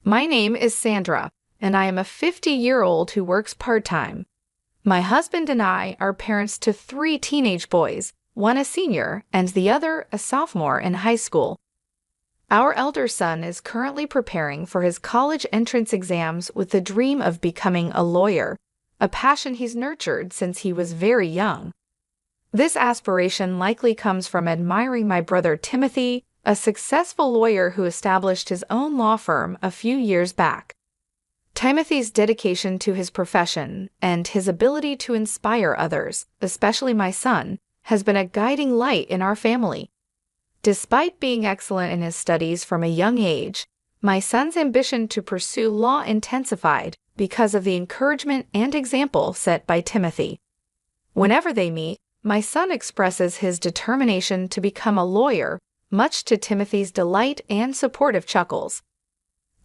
My name is Sandra, and I am a 50-year-old who works part-time. My husband and I are parents to 3 teenage boys, one a senior and the other a sophomore in high school. Our elder son is currently preparing for his college entrance exams with the dream of becoming a lawyer, a passion he's nurtured since he was very young. This aspiration likely comes from admiring my brother Timothy, a successful lawyer who established his own law firm a few years back. Timothy's dedication to his profession and his ability to inspire others, especially my son, has been a guiding light in our family. Despite being excellent in his studies from a young age, my son's ambition to pursue law intensified because of the encouragement and example set by Timothy. Whenever they meet, my son expresses his determination to become a lawyer, much to Timothy's delight and supportive chuckles.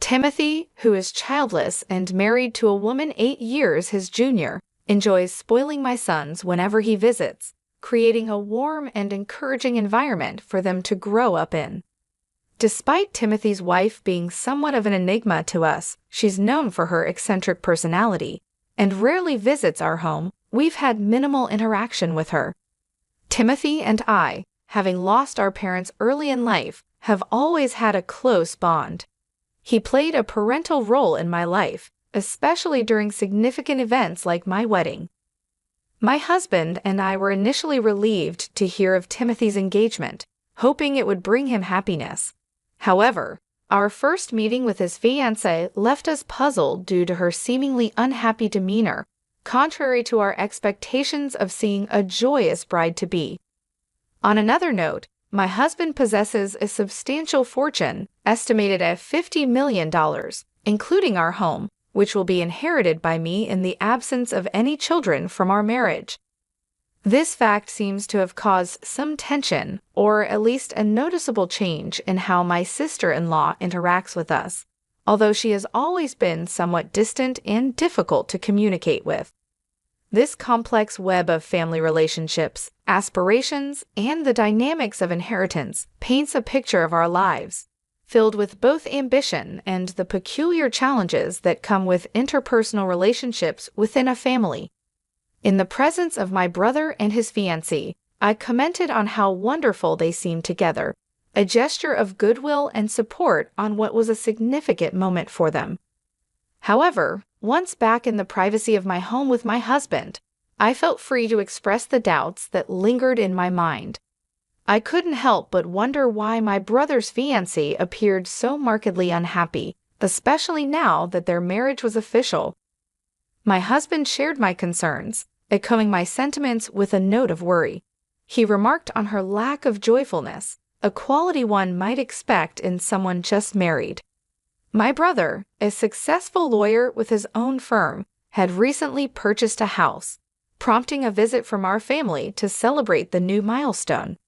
Timothy, who is childless and married to a woman 8 years his junior, enjoys spoiling my sons whenever he visits, creating a warm and encouraging environment for them to grow up in. Despite Timothy's wife being somewhat of an enigma to us, she's known for her eccentric personality, and rarely visits our home. We've had minimal interaction with her. Timothy and I, having lost our parents early in life, have always had a close bond. He played a parental role in my life, especially during significant events like my wedding. My husband and I were initially relieved to hear of Timothy's engagement, hoping it would bring him happiness. However, our first meeting with his fiancée left us puzzled due to her seemingly unhappy demeanor, contrary to our expectations of seeing a joyous bride-to-be. On another note, my husband possesses a substantial fortune, estimated at $50 million, including our home, which will be inherited by me in the absence of any children from our marriage. This fact seems to have caused some tension, or at least a noticeable change in how my sister-in-law interacts with us, although she has always been somewhat distant and difficult to communicate with. This complex web of family relationships, aspirations, and the dynamics of inheritance paints a picture of our lives, filled with both ambition and the peculiar challenges that come with interpersonal relationships within a family. In the presence of my brother and his fiancée, I commented on how wonderful they seemed together, a gesture of goodwill and support on what was a significant moment for them. However, once back in the privacy of my home with my husband, I felt free to express the doubts that lingered in my mind. I couldn't help but wonder why my brother's fiancée appeared so markedly unhappy, especially now that their marriage was official. My husband shared my concerns, echoing my sentiments with a note of worry. He remarked on her lack of joyfulness, a quality one might expect in someone just married. My brother, a successful lawyer with his own firm, had recently purchased a house, prompting a visit from our family to celebrate the new milestone.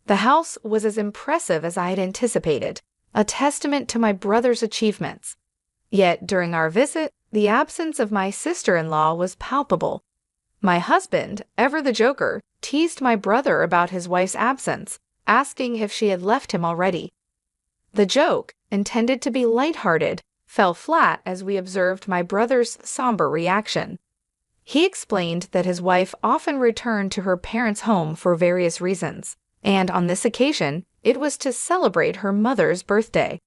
The house was as impressive as I had anticipated, a testament to my brother's achievements. Yet during our visit, the absence of my sister-in-law was palpable. My husband, ever the joker, teased my brother about his wife's absence, asking if she had left him already. The joke, intended to be lighthearted, fell flat as we observed my brother's somber reaction. He explained that his wife often returned to her parents' home for various reasons, and on this occasion, it was to celebrate her mother's birthday.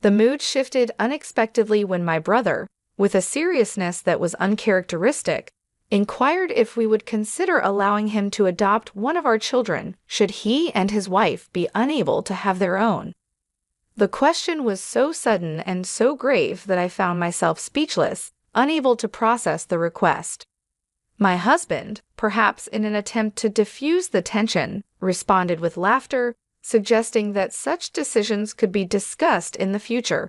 The mood shifted unexpectedly when my brother, with a seriousness that was uncharacteristic, inquired if we would consider allowing him to adopt one of our children should he and his wife be unable to have their own. The question was so sudden and so grave that I found myself speechless, unable to process the request. My husband, perhaps in an attempt to diffuse the tension, responded with laughter, suggesting that such decisions could be discussed in the future.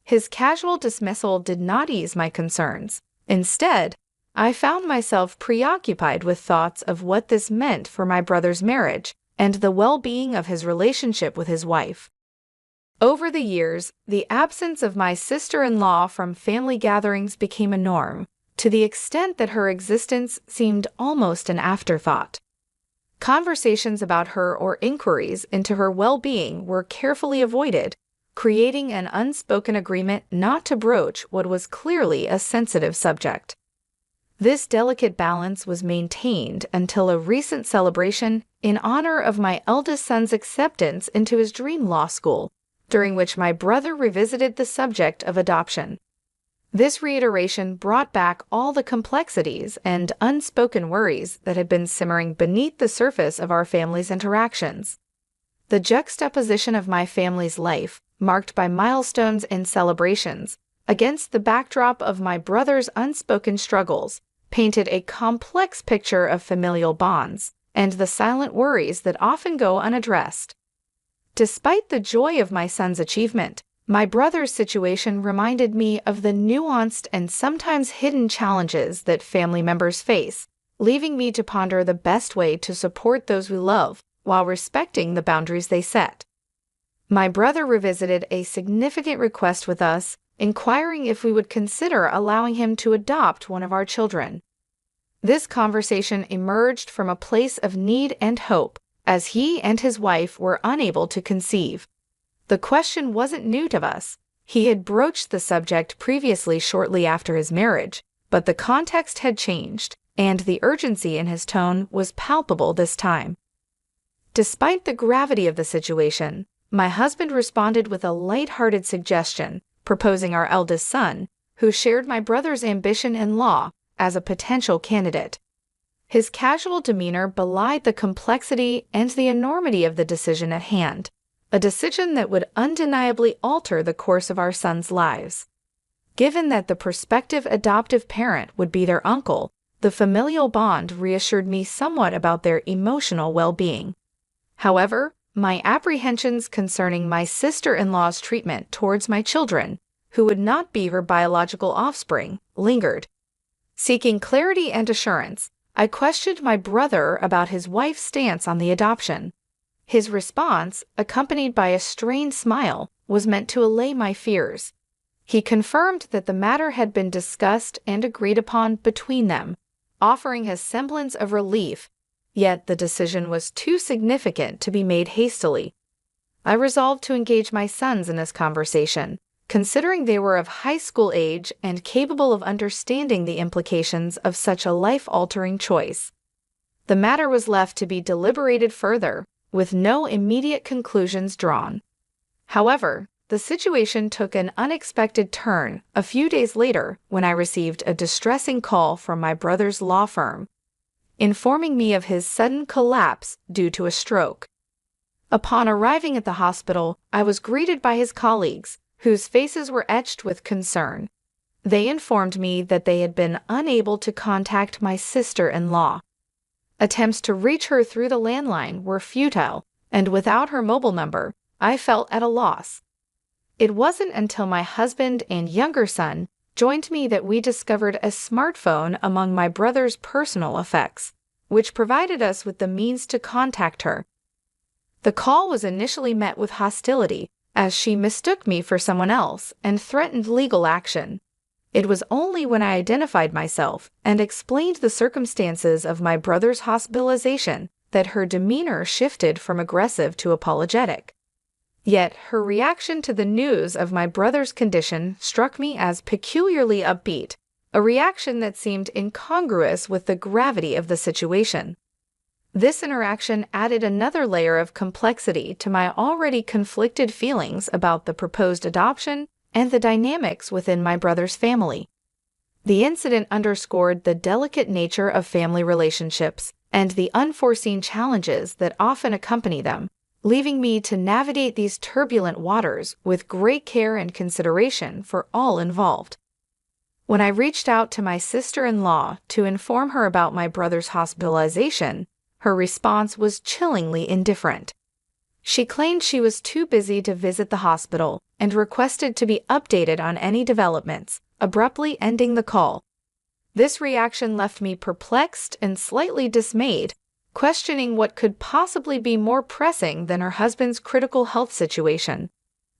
His casual dismissal did not ease my concerns. Instead, I found myself preoccupied with thoughts of what this meant for my brother's marriage and the well-being of his relationship with his wife. Over the years, the absence of my sister-in-law from family gatherings became a norm, to the extent that her existence seemed almost an afterthought. Conversations about her or inquiries into her well-being were carefully avoided, creating an unspoken agreement not to broach what was clearly a sensitive subject. This delicate balance was maintained until a recent celebration in honor of my eldest son's acceptance into his dream law school, during which my brother revisited the subject of adoption. This reiteration brought back all the complexities and unspoken worries that had been simmering beneath the surface of our family's interactions. The juxtaposition of my family's life, marked by milestones and celebrations, against the backdrop of my brother's unspoken struggles, painted a complex picture of familial bonds and the silent worries that often go unaddressed. Despite the joy of my son's achievement, my brother's situation reminded me of the nuanced and sometimes hidden challenges that family members face, leaving me to ponder the best way to support those we love while respecting the boundaries they set. My brother revisited a significant request with us, inquiring if we would consider allowing him to adopt one of our children. This conversation emerged from a place of need and hope, as he and his wife were unable to conceive. The question wasn't new to us. He had broached the subject previously shortly after his marriage, but the context had changed, and the urgency in his tone was palpable this time. Despite the gravity of the situation, my husband responded with a light-hearted suggestion, proposing our eldest son, who shared my brother's ambition in law, as a potential candidate. His casual demeanor belied the complexity and the enormity of the decision at hand, a decision that would undeniably alter the course of our sons' lives. Given that the prospective adoptive parent would be their uncle, the familial bond reassured me somewhat about their emotional well-being. However, my apprehensions concerning my sister-in-law's treatment towards my children, who would not be her biological offspring, lingered. Seeking clarity and assurance, I questioned my brother about his wife's stance on the adoption. His response, accompanied by a strained smile, was meant to allay my fears. He confirmed that the matter had been discussed and agreed upon between them, offering a semblance of relief, yet the decision was too significant to be made hastily. I resolved to engage my sons in this conversation, considering they were of high school age and capable of understanding the implications of such a life-altering choice. The matter was left to be deliberated further, with no immediate conclusions drawn. However, the situation took an unexpected turn a few days later when I received a distressing call from my brother's law firm, informing me of his sudden collapse due to a stroke. Upon arriving at the hospital, I was greeted by his colleagues, whose faces were etched with concern. They informed me that they had been unable to contact my sister-in-law. Attempts to reach her through the landline were futile, and without her mobile number, I felt at a loss. It wasn't until my husband and younger son joined me that we discovered a smartphone among my brother's personal effects, which provided us with the means to contact her. The call was initially met with hostility, as she mistook me for someone else and threatened legal action. It was only when I identified myself and explained the circumstances of my brother's hospitalization that her demeanor shifted from aggressive to apologetic. Yet her reaction to the news of my brother's condition struck me as peculiarly upbeat, a reaction that seemed incongruous with the gravity of the situation. This interaction added another layer of complexity to my already conflicted feelings about the proposed adoption and the dynamics within my brother's family. The incident underscored the delicate nature of family relationships and the unforeseen challenges that often accompany them, leaving me to navigate these turbulent waters with great care and consideration for all involved. When I reached out to my sister-in-law to inform her about my brother's hospitalization, her response was chillingly indifferent. She claimed she was too busy to visit the hospital and requested to be updated on any developments, abruptly ending the call. This reaction left me perplexed and slightly dismayed, questioning what could possibly be more pressing than her husband's critical health situation.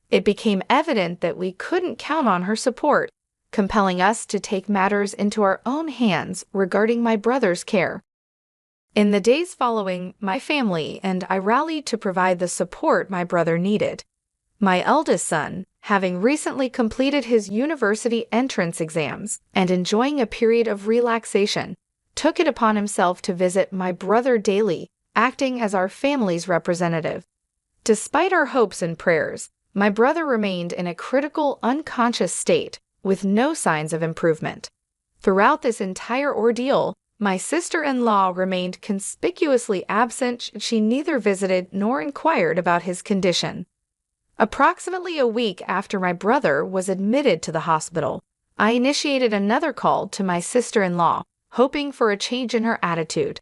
It became evident that we couldn't count on her support, compelling us to take matters into our own hands regarding my brother's care. In the days following, my family and I rallied to provide the support my brother needed. My eldest son, having recently completed his university entrance exams and enjoying a period of relaxation, took it upon himself to visit my brother daily, acting as our family's representative. Despite our hopes and prayers, my brother remained in a critical, unconscious state with no signs of improvement. Throughout this entire ordeal, my sister-in-law remained conspicuously absent. She neither visited nor inquired about his condition. Approximately a week after my brother was admitted to the hospital, I initiated another call to my sister-in-law, hoping for a change in her attitude.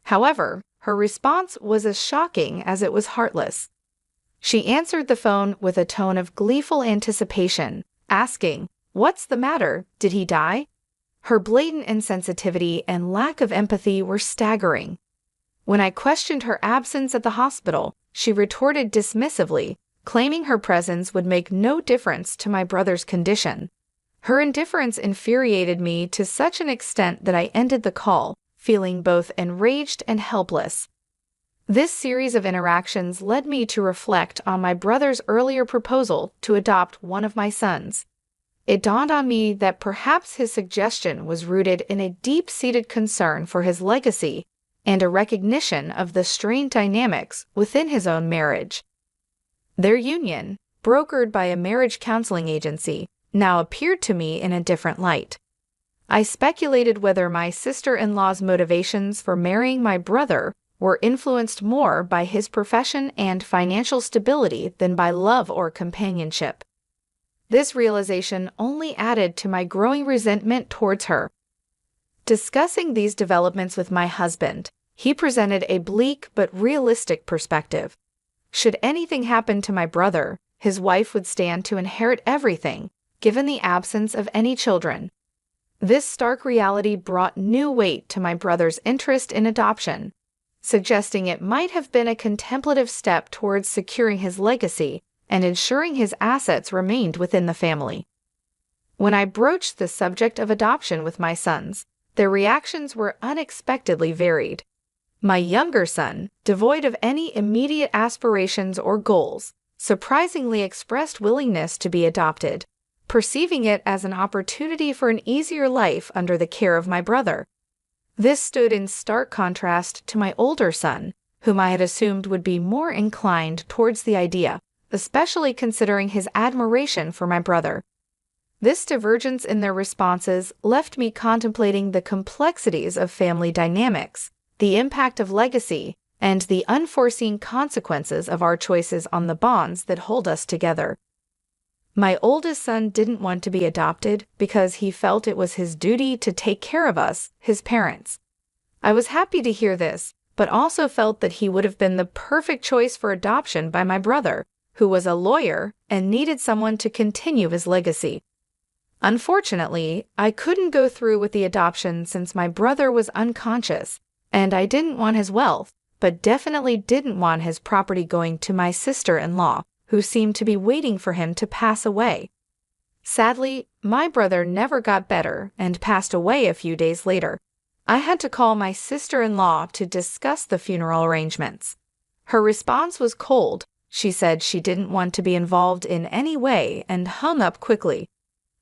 However, her response was as shocking as it was heartless. She answered the phone with a tone of gleeful anticipation, asking, "What's the matter? Did he die?" Her blatant insensitivity and lack of empathy were staggering. When I questioned her absence at the hospital, she retorted dismissively, claiming her presence would make no difference to my brother's condition. Her indifference infuriated me to such an extent that I ended the call, feeling both enraged and helpless. This series of interactions led me to reflect on my brother's earlier proposal to adopt one of my sons. It dawned on me that perhaps his suggestion was rooted in a deep-seated concern for his legacy and a recognition of the strained dynamics within his own marriage. Their union, brokered by a marriage counseling agency, now appeared to me in a different light. I speculated whether my sister-in-law's motivations for marrying my brother were influenced more by his profession and financial stability than by love or companionship. This realization only added to my growing resentment towards her. Discussing these developments with my husband, he presented a bleak but realistic perspective. Should anything happen to my brother, his wife would stand to inherit everything, given the absence of any children. This stark reality brought new weight to my brother's interest in adoption, suggesting it might have been a contemplative step towards securing his legacy and ensuring his assets remained within the family. When I broached the subject of adoption with my sons, their reactions were unexpectedly varied. My younger son, devoid of any immediate aspirations or goals, surprisingly expressed willingness to be adopted, perceiving it as an opportunity for an easier life under the care of my brother. This stood in stark contrast to my older son, whom I had assumed would be more inclined towards the idea, especially considering his admiration for my brother. This divergence in their responses left me contemplating the complexities of family dynamics, the impact of legacy, and the unforeseen consequences of our choices on the bonds that hold us together. My oldest son didn't want to be adopted because he felt it was his duty to take care of us, his parents. I was happy to hear this, but also felt that he would have been the perfect choice for adoption by my brother, who was a lawyer and needed someone to continue his legacy. Unfortunately, I couldn't go through with the adoption since my brother was unconscious, and I didn't want his wealth, but definitely didn't want his property going to my sister-in-law, who seemed to be waiting for him to pass away. Sadly, my brother never got better and passed away a few days later. I had to call my sister-in-law to discuss the funeral arrangements. Her response was cold. She said she didn't want to be involved in any way and hung up quickly.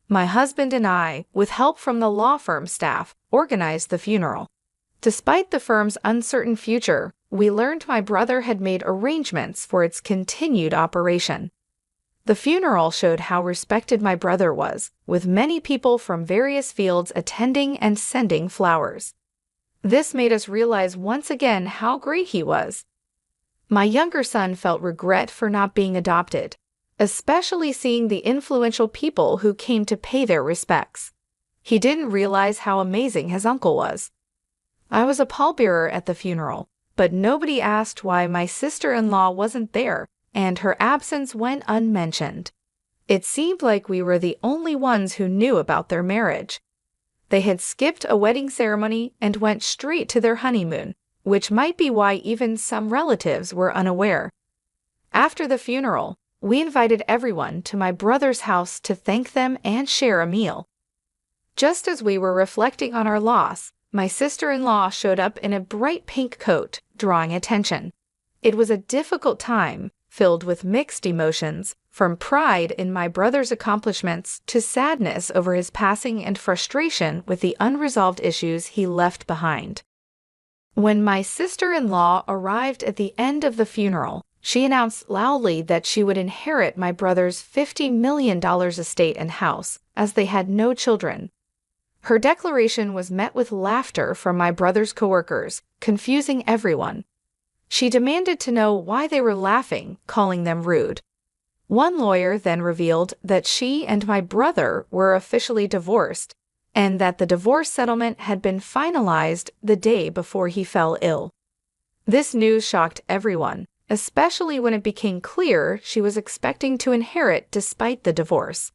My husband and I, with help from the law firm staff, organized the funeral. Despite the firm's uncertain future, we learned my brother had made arrangements for its continued operation. The funeral showed how respected my brother was, with many people from various fields attending and sending flowers. This made us realize once again how great he was. My younger son felt regret for not being adopted, especially seeing the influential people who came to pay their respects. He didn't realize how amazing his uncle was. I was a pallbearer at the funeral, but nobody asked why my sister-in-law wasn't there, and her absence went unmentioned. It seemed like we were the only ones who knew about their marriage. They had skipped a wedding ceremony and went straight to their honeymoon, which might be why even some relatives were unaware. After the funeral, we invited everyone to my brother's house to thank them and share a meal. Just as we were reflecting on our loss, my sister-in-law showed up in a bright pink coat, drawing attention. It was a difficult time, filled with mixed emotions, from pride in my brother's accomplishments to sadness over his passing and frustration with the unresolved issues he left behind. When my sister-in-law arrived at the end of the funeral, she announced loudly that she would inherit my brother's $50 million estate and house, as they had no children. Her declaration was met with laughter from my brother's coworkers, confusing everyone. She demanded to know why they were laughing, calling them rude. One lawyer then revealed that she and my brother were officially divorced, and that the divorce settlement had been finalized the day before he fell ill. This news shocked everyone, especially when it became clear she was expecting to inherit despite the divorce.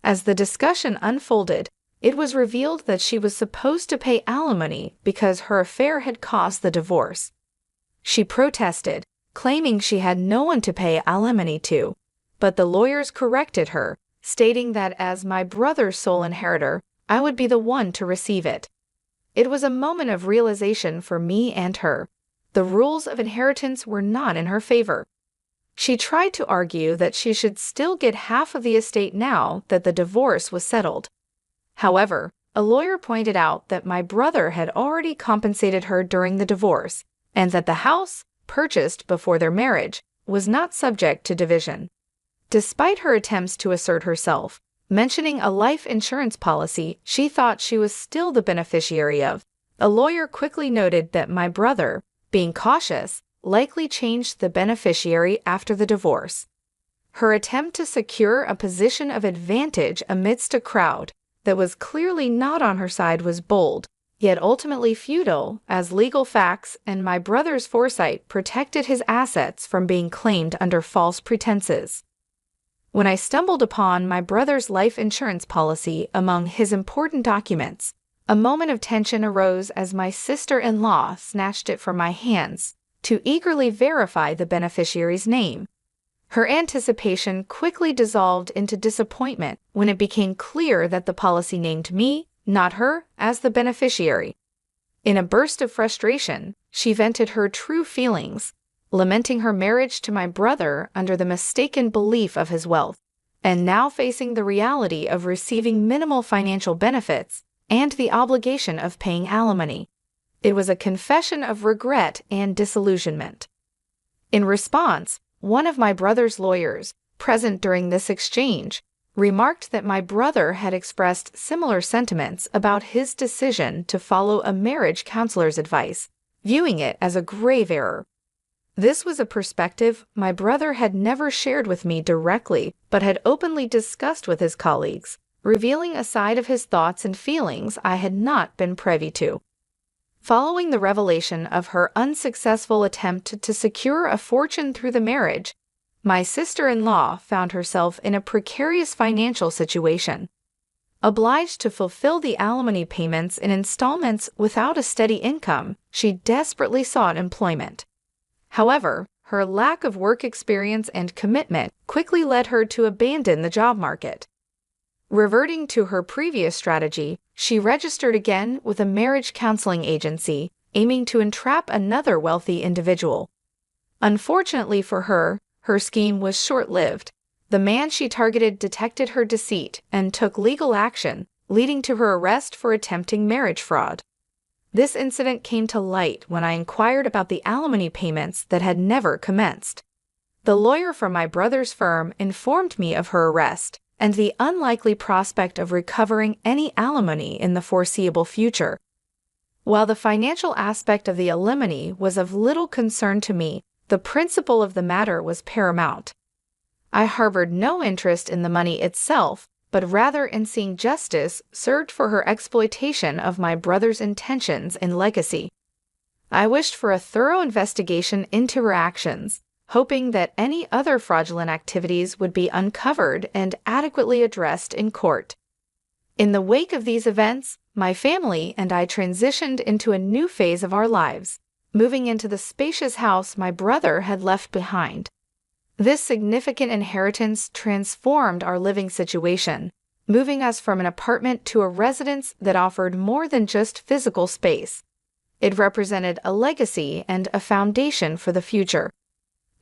As the discussion unfolded, it was revealed that she was supposed to pay alimony because her affair had caused the divorce. She protested, claiming she had no one to pay alimony to, but the lawyers corrected her, stating that as my brother's sole inheritor, I would be the one to receive it. It was a moment of realization for me and her. The rules of inheritance were not in her favor. She tried to argue that she should still get half of the estate now that the divorce was settled. However, a lawyer pointed out that my brother had already compensated her during the divorce, and that the house, purchased before their marriage, was not subject to division. Despite her attempts to assert herself, mentioning a life insurance policy she thought she was still the beneficiary of, a lawyer quickly noted that my brother, being cautious, likely changed the beneficiary after the divorce. Her attempt to secure a position of advantage amidst a crowd that was clearly not on her side was bold, yet ultimately futile, as legal facts and my brother's foresight protected his assets from being claimed under false pretenses. When I stumbled upon my brother's life insurance policy among his important documents, a moment of tension arose as my sister-in-law snatched it from my hands to eagerly verify the beneficiary's name. Her anticipation quickly dissolved into disappointment when it became clear that the policy named me, not her, as the beneficiary. In a burst of frustration, she vented her true feelings, lamenting her marriage to my brother under the mistaken belief of his wealth, and now facing the reality of receiving minimal financial benefits and the obligation of paying alimony. It was a confession of regret and disillusionment. In response, one of my brother's lawyers, present during this exchange, remarked that my brother had expressed similar sentiments about his decision to follow a marriage counselor's advice, viewing it as a grave error. This was a perspective my brother had never shared with me directly, but had openly discussed with his colleagues, revealing a side of his thoughts and feelings I had not been privy to. Following the revelation of her unsuccessful attempt to secure a fortune through the marriage, my sister-in-law found herself in a precarious financial situation. Obliged to fulfill the alimony payments in installments without a steady income, she desperately sought employment. However, her lack of work experience and commitment quickly led her to abandon the job market. Reverting to her previous strategy, she registered again with a marriage counseling agency, aiming to entrap another wealthy individual. Unfortunately for her, her scheme was short-lived. The man she targeted detected her deceit and took legal action, leading to her arrest for attempting marriage fraud. This incident came to light when I inquired about the alimony payments that had never commenced. The lawyer from my brother's firm informed me of her arrest and the unlikely prospect of recovering any alimony in the foreseeable future. While the financial aspect of the alimony was of little concern to me, the principle of the matter was paramount. I harbored no interest in the money itself, but rather in seeing justice served for her exploitation of my brother's intentions and legacy. I wished for a thorough investigation into her actions, hoping that any other fraudulent activities would be uncovered and adequately addressed in court. In the wake of these events, my family and I transitioned into a new phase of our lives, moving into the spacious house my brother had left behind. This significant inheritance transformed our living situation, moving us from an apartment to a residence that offered more than just physical space. It represented a legacy and a foundation for the future.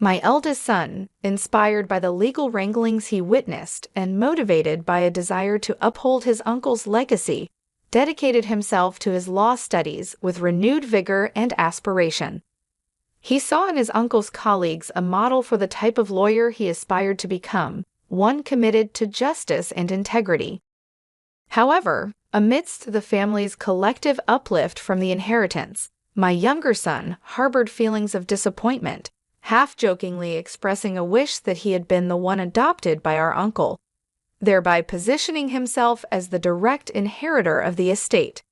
My eldest son, inspired by the legal wranglings he witnessed and motivated by a desire to uphold his uncle's legacy, dedicated himself to his law studies with renewed vigor and aspiration. He saw in his uncle's colleagues a model for the type of lawyer he aspired to become, one committed to justice and integrity. However, amidst the family's collective uplift from the inheritance, my younger son harbored feelings of disappointment, half-jokingly expressing a wish that he had been the one adopted by our uncle, thereby positioning himself as the direct inheritor of the estate.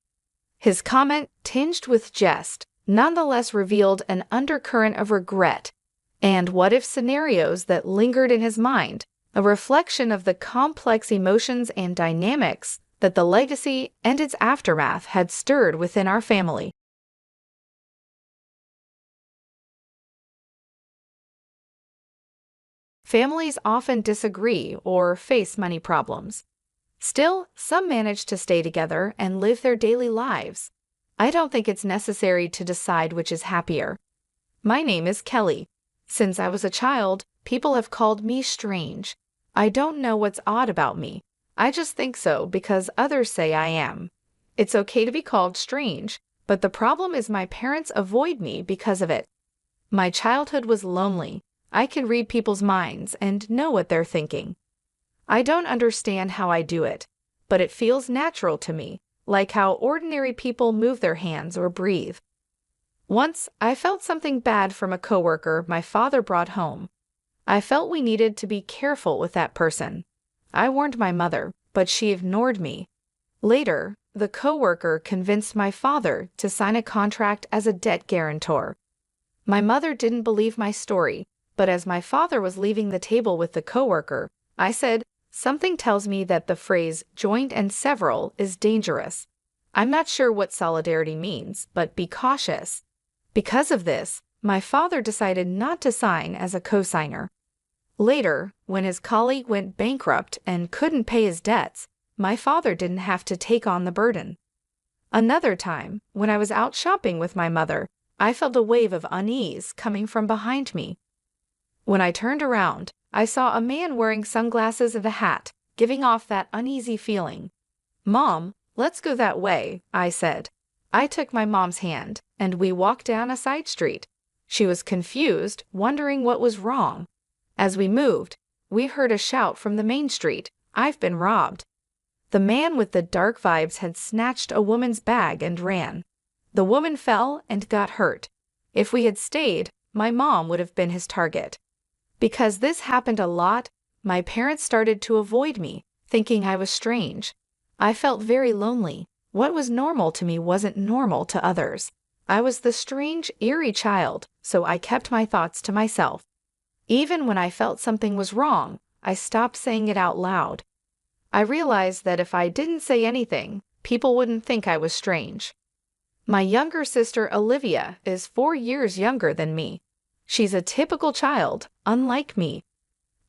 His comment, tinged with jest, nonetheless revealed an undercurrent of regret and what-if scenarios that lingered in his mind, a reflection of the complex emotions and dynamics that the legacy and its aftermath had stirred within our family. Families often disagree or face money problems. Still, some manage to stay together and live their daily lives. I don't think it's necessary to decide which is happier. My name is Kelly. Since I was a child, people have called me strange. I don't know what's odd about me. I just think so because others say I am. It's okay to be called strange, but the problem is my parents avoid me because of it. My childhood was lonely. I can read people's minds and know what they're thinking. I don't understand how I do it, but it feels natural to me, like how ordinary people move their hands or breathe. Once, I felt something bad from a coworker my father brought home. I felt we needed to be careful with that person. I warned my mother, but she ignored me. Later, the coworker convinced my father to sign a contract as a debt guarantor. My mother didn't believe my story, but as my father was leaving the table with the coworker, I said, "Something tells me that the phrase joint and several is dangerous. I'm not sure what solidarity means, but be cautious." Because of this, my father decided not to sign as a co-signer. Later, when his colleague went bankrupt and couldn't pay his debts, my father didn't have to take on the burden. Another time, when I was out shopping with my mother, I felt a wave of unease coming from behind me. When I turned around, I saw a man wearing sunglasses and a hat, giving off that uneasy feeling. "Mom, let's go that way," I said. I took my mom's hand, and we walked down a side street. She was confused, wondering what was wrong. As we moved, we heard a shout from the main street, "I've been robbed." The man with the dark vibes had snatched a woman's bag and ran. The woman fell and got hurt. If we had stayed, my mom would have been his target. Because this happened a lot, my parents started to avoid me, thinking I was strange. I felt very lonely. What was normal to me wasn't normal to others. I was the strange, eerie child, so I kept my thoughts to myself. Even when I felt something was wrong, I stopped saying it out loud. I realized that if I didn't say anything, people wouldn't think I was strange. My younger sister Olivia is 4 years younger than me. She's a typical child, unlike me.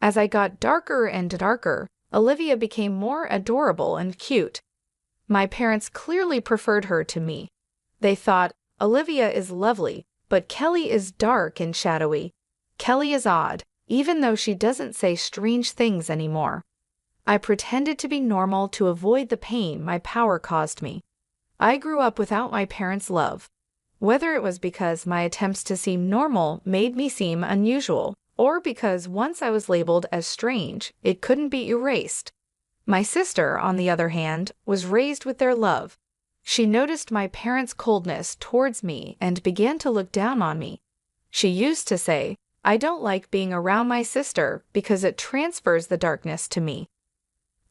As I got darker and darker, Olivia became more adorable and cute. My parents clearly preferred her to me. They thought, "Olivia is lovely, but Kelly is dark and shadowy. Kelly is odd, even though she doesn't say strange things anymore." I pretended to be normal to avoid the pain my power caused me. I grew up without my parents' love. Whether it was because my attempts to seem normal made me seem unusual, or because once I was labeled as strange, it couldn't be erased. My sister, on the other hand, was raised with their love. She noticed my parents' coldness towards me and began to look down on me. She used to say, "I don't like being around my sister because it transfers the darkness to me."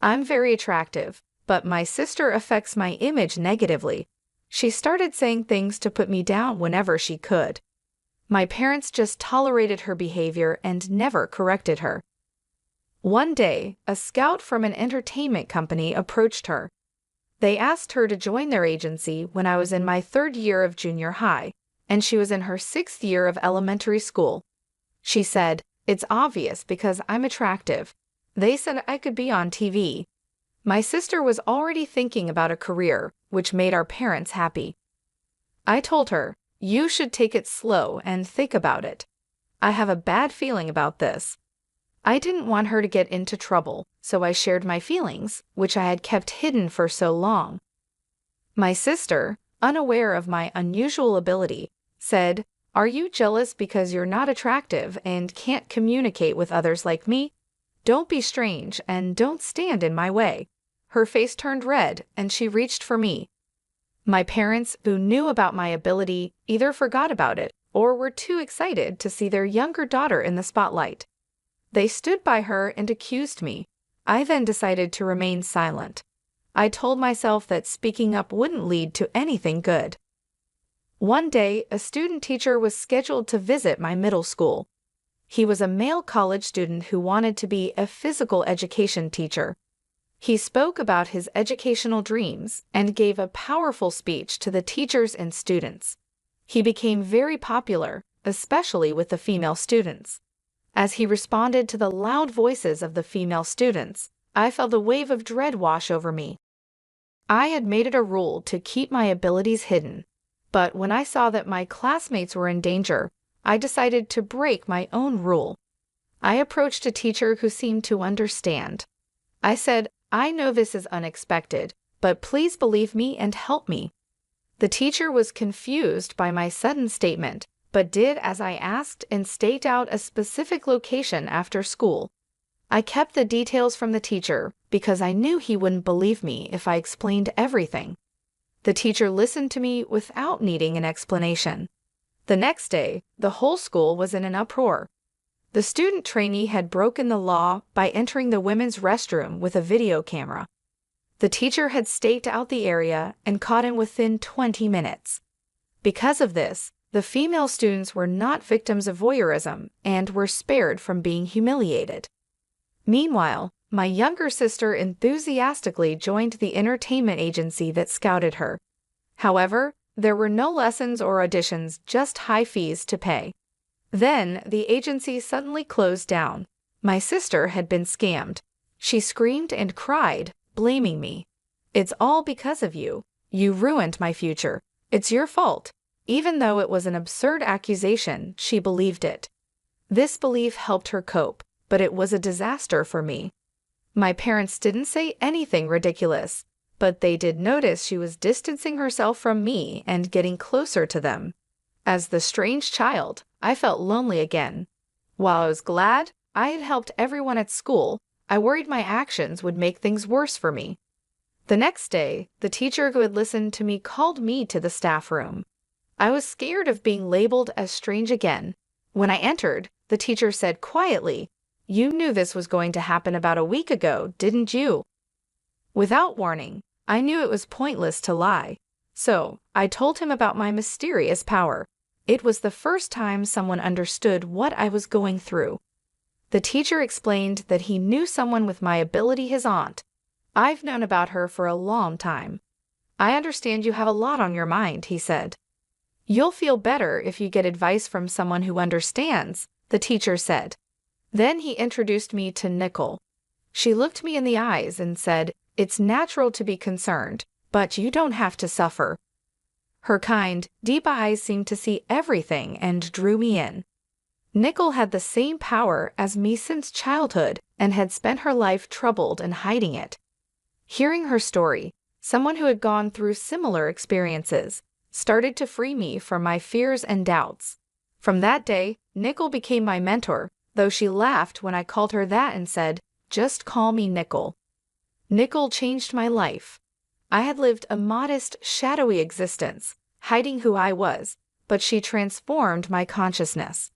I'm very attractive, but my sister affects my image negatively. She started saying things to put me down whenever she could. My parents just tolerated her behavior and never corrected her. One day, a scout from an entertainment company approached her. They asked her to join their agency when I was in my 3rd year of junior high, and she was in her 6th year of elementary school. She said, "It's obvious because I'm attractive. They said I could be on TV." My sister was already thinking about a career, which made our parents happy. I told her, "You should take it slow and think about it." I have a bad feeling about this." I didn't want her to get into trouble, so I shared my feelings, which I had kept hidden for so long. My sister, unaware of my unusual ability, said, "Are you jealous because you're not attractive and can't communicate with others like me? Don't be strange and don't stand in my way." Her face turned red and she reached for me. My parents, who knew about my ability, either forgot about it or were too excited to see their younger daughter in the spotlight. They stood by her and accused me. I then decided to remain silent. I told myself that speaking up wouldn't lead to anything good. One day, a student teacher was scheduled to visit my middle school. He was a male college student who wanted to be a physical education teacher. He spoke about his educational dreams and gave a powerful speech to the teachers and students. He became very popular, especially with the female students. As he responded to the loud voices of the female students, I felt a wave of dread wash over me. I had made it a rule to keep my abilities hidden, but when I saw that my classmates were in danger, I decided to break my own rule. I approached a teacher who seemed to understand. I said, "I know this is unexpected, but please believe me and help me." The teacher was confused by my sudden statement, but did as I asked and staked out a specific location after school. I kept the details from the teacher because I knew he wouldn't believe me if I explained everything. The teacher listened to me without needing an explanation. The next day, the whole school was in an uproar. The student trainee had broken the law by entering the women's restroom with a video camera. The teacher had staked out the area and caught him within 20 minutes. Because of this, the female students were not victims of voyeurism and were spared from being humiliated. Meanwhile, my younger sister enthusiastically joined the entertainment agency that scouted her. However, there were no lessons or auditions, just high fees to pay. Then, the agency suddenly closed down. My sister had been scammed. She screamed and cried, blaming me. "It's all because of you. You ruined my future. It's your fault." Even though it was an absurd accusation, she believed it. This belief helped her cope, but it was a disaster for me. My parents didn't say anything ridiculous, but they did notice she was distancing herself from me and getting closer to them. As the strange child, I felt lonely again. While I was glad I had helped everyone at school, I worried my actions would make things worse for me. The next day, the teacher who had listened to me called me to the staff room. I was scared of being labeled as strange again. When I entered, the teacher said quietly, "You knew this was going to happen about a week ago, didn't you?" Without warning, I knew it was pointless to lie. So, I told him about my mysterious power. It was the first time someone understood what I was going through. The teacher explained that he knew someone with my ability, his aunt. "I've known about her for a long time." "I understand you have a lot on your mind," he said. "You'll feel better if you get advice from someone who understands," the teacher said. Then he introduced me to Nicole. She looked me in the eyes and said, "It's natural to be concerned, but you don't have to suffer." Her kind, deep eyes seemed to see everything and drew me in. Nicole had the same power as me since childhood and had spent her life troubled and hiding it. Hearing her story, someone who had gone through similar experiences started to free me from my fears and doubts. From that day, Nicole became my mentor, though she laughed when I called her that and said, "Just call me Nicole." Nicole changed my life. I had lived a modest, shadowy existence, hiding who I was, but she transformed my consciousness.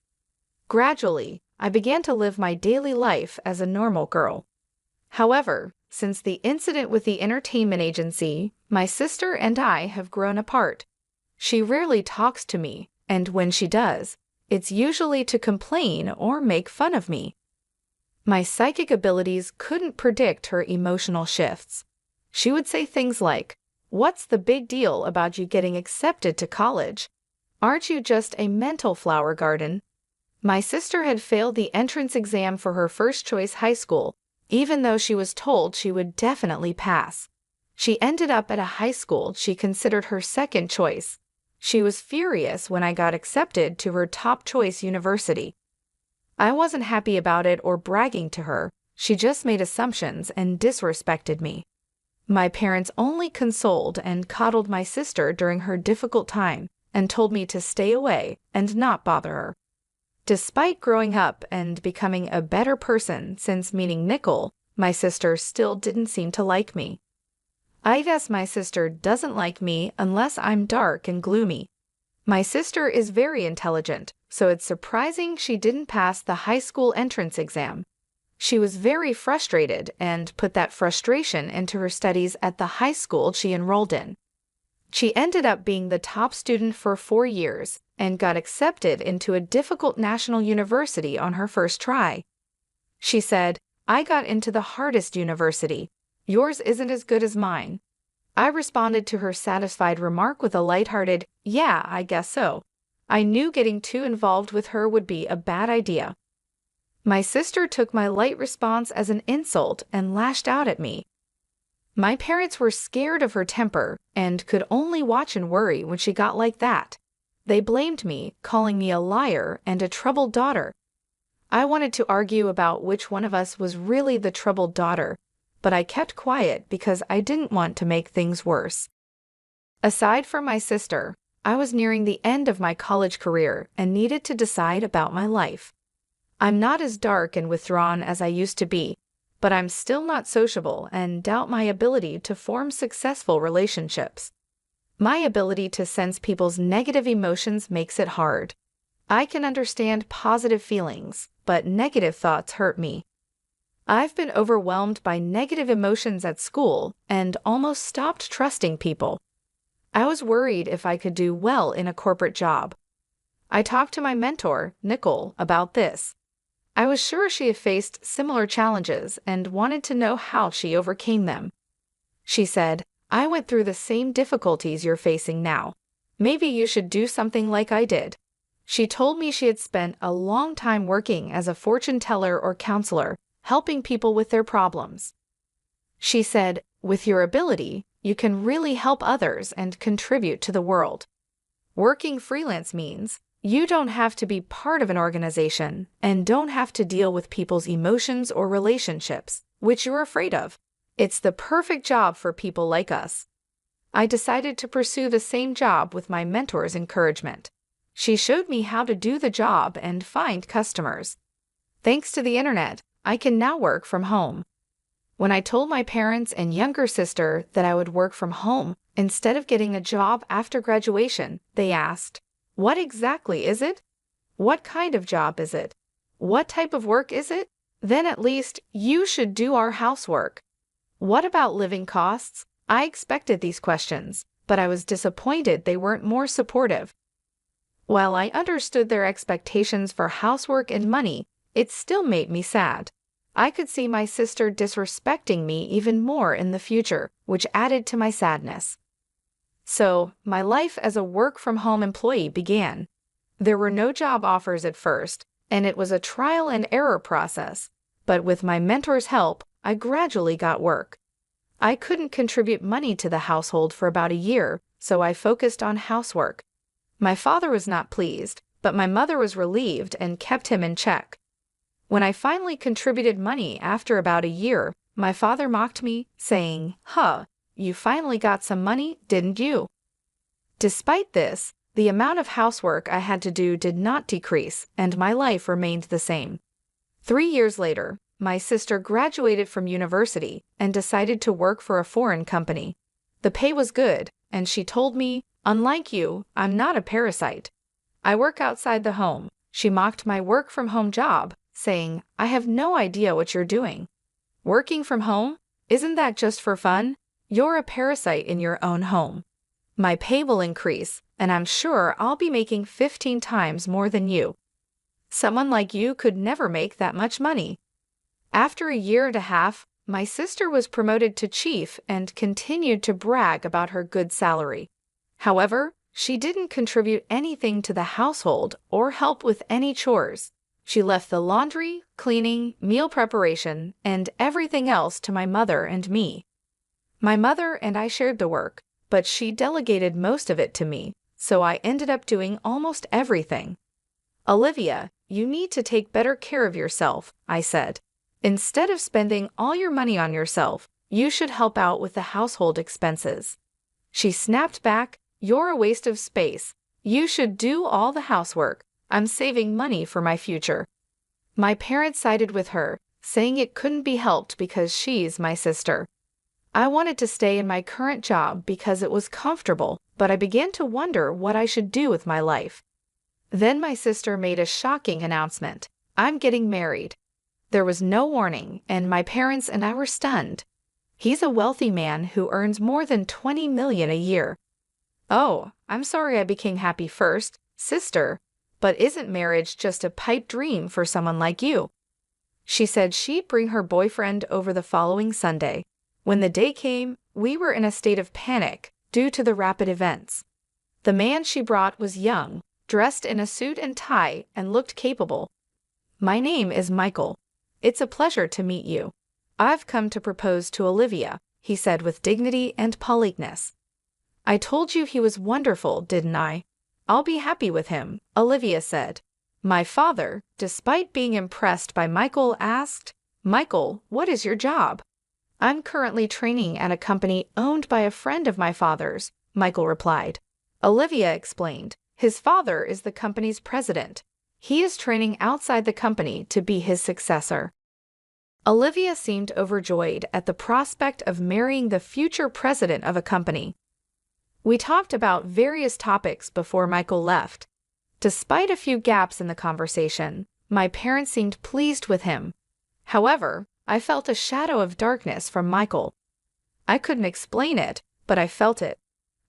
Gradually, I began to live my daily life as a normal girl. However, since the incident with the entertainment agency, my sister and I have grown apart. She rarely talks to me, and when she does, it's usually to complain or make fun of me. My psychic abilities couldn't predict her emotional shifts. She would say things like, "What's the big deal about you getting accepted to college? Aren't you just a mental flower garden?" My sister had failed the entrance exam for her first choice high school, even though she was told she would definitely pass. She ended up at a high school she considered her second choice. She was furious when I got accepted to her top choice university. I wasn't happy about it or bragging to her. She just made assumptions and disrespected me. My parents only consoled and coddled my sister during her difficult time and told me to stay away and not bother her. Despite growing up and becoming a better person since meeting Nickel, my sister still didn't seem to like me. I guess my sister doesn't like me unless I'm dark and gloomy. My sister is very intelligent, so it's surprising she didn't pass the high school entrance exam. She was very frustrated and put that frustration into her studies at the high school she enrolled in. She ended up being the top student for 4 years and got accepted into a difficult national university on her first try. She said, "I got into the hardest university. Yours isn't as good as mine." I responded to her satisfied remark with a lighthearted, "Yeah, I guess so." I knew getting too involved with her would be a bad idea. My sister took my light response as an insult and lashed out at me. My parents were scared of her temper and could only watch and worry when she got like that. They blamed me, calling me a liar and a troubled daughter. I wanted to argue about which one of us was really the troubled daughter, but I kept quiet because I didn't want to make things worse. Aside from my sister, I was nearing the end of my college career and needed to decide about my life. I'm not as dark and withdrawn as I used to be, but I'm still not sociable and doubt my ability to form successful relationships. My ability to sense people's negative emotions makes it hard. I can understand positive feelings, but negative thoughts hurt me. I've been overwhelmed by negative emotions at school and almost stopped trusting people. I was worried if I could do well in a corporate job. I talked to my mentor, Nicole, about this. I was sure she had faced similar challenges and wanted to know how she overcame them. She said, "I went through the same difficulties you're facing now. Maybe you should do something like I did." She told me she had spent a long time working as a fortune teller or counselor, helping people with their problems. She said, "With your ability, you can really help others and contribute to the world." Working freelance means you don't have to be part of an organization and don't have to deal with people's emotions or relationships, which you're afraid of. It's the perfect job for people like us. I decided to pursue the same job with my mentor's encouragement. She showed me how to do the job and find customers. Thanks to the internet, I can now work from home. When I told my parents and younger sister that I would work from home instead of getting a job after graduation, they asked, "What exactly is it? What kind of job is it? What type of work is it? Then at least you should do our housework." What about living costs? I expected these questions, but I was disappointed they weren't more supportive. While I understood their expectations for housework and money, it still made me sad. I could see my sister disrespecting me even more in the future, which added to my sadness. So, my life as a work-from-home employee began. There were no job offers at first, and it was a trial and error process, but with my mentor's help, I gradually got work. I couldn't contribute money to the household for about a year, so I focused on housework. My father was not pleased, but my mother was relieved and kept him in check. When I finally contributed money after about a year, my father mocked me, saying, "Huh, you finally got some money, didn't you?" Despite this, the amount of housework I had to do did not decrease, and my life remained the same. 3 years later, my sister graduated from university and decided to work for a foreign company. The pay was good, and she told me, "Unlike you, I'm not a parasite. I work outside the home." She mocked my work-from-home job, saying, "I have no idea what you're doing. Working from home? Isn't that just for fun? You're a parasite in your own home. My pay will increase, and I'm sure I'll be making 15 times more than you. Someone like you could never make that much money." After a year and a half, my sister was promoted to chief and continued to brag about her good salary. However, she didn't contribute anything to the household or help with any chores. She left the laundry, cleaning, meal preparation, and everything else to my mother and me. My mother and I shared the work, but she delegated most of it to me, so I ended up doing almost everything. "Olivia, you need to take better care of yourself, I said. Instead of spending all your money on yourself, you should help out with the household expenses. She snapped back, you're a waste of space. You should do all the housework. I'm saving money for my future. My parents sided with her, saying it couldn't be helped because she's my sister. I wanted to stay in my current job because it was comfortable, but I began to wonder what I should do with my life. Then my sister made a shocking announcement. I'm getting married. There was no warning, and my parents and I were stunned. He's a wealthy man who earns more than $20 million a year. Oh, I'm sorry I became happy first, sister, but isn't marriage just a pipe dream for someone like you? She said she'd bring her boyfriend over the following Sunday. When the day came, we were in a state of panic due to the rapid events. The man she brought was young, dressed in a suit and tie, and looked capable. My name is Michael. It's a pleasure to meet you. I've come to propose to Olivia, he said with dignity and politeness. I told you he was wonderful, didn't I? I'll be happy with him, Olivia said. My father, despite being impressed by Michael, asked, Michael, what is your job? I'm currently training at a company owned by a friend of my father's, Michael replied. Olivia explained, his father is the company's president. He is training outside the company to be his successor. Olivia seemed overjoyed at the prospect of marrying the future president of a company. We talked about various topics before Michael left. Despite a few gaps in the conversation, my parents seemed pleased with him. However, I felt a shadow of darkness from Michael. I couldn't explain it, but I felt it.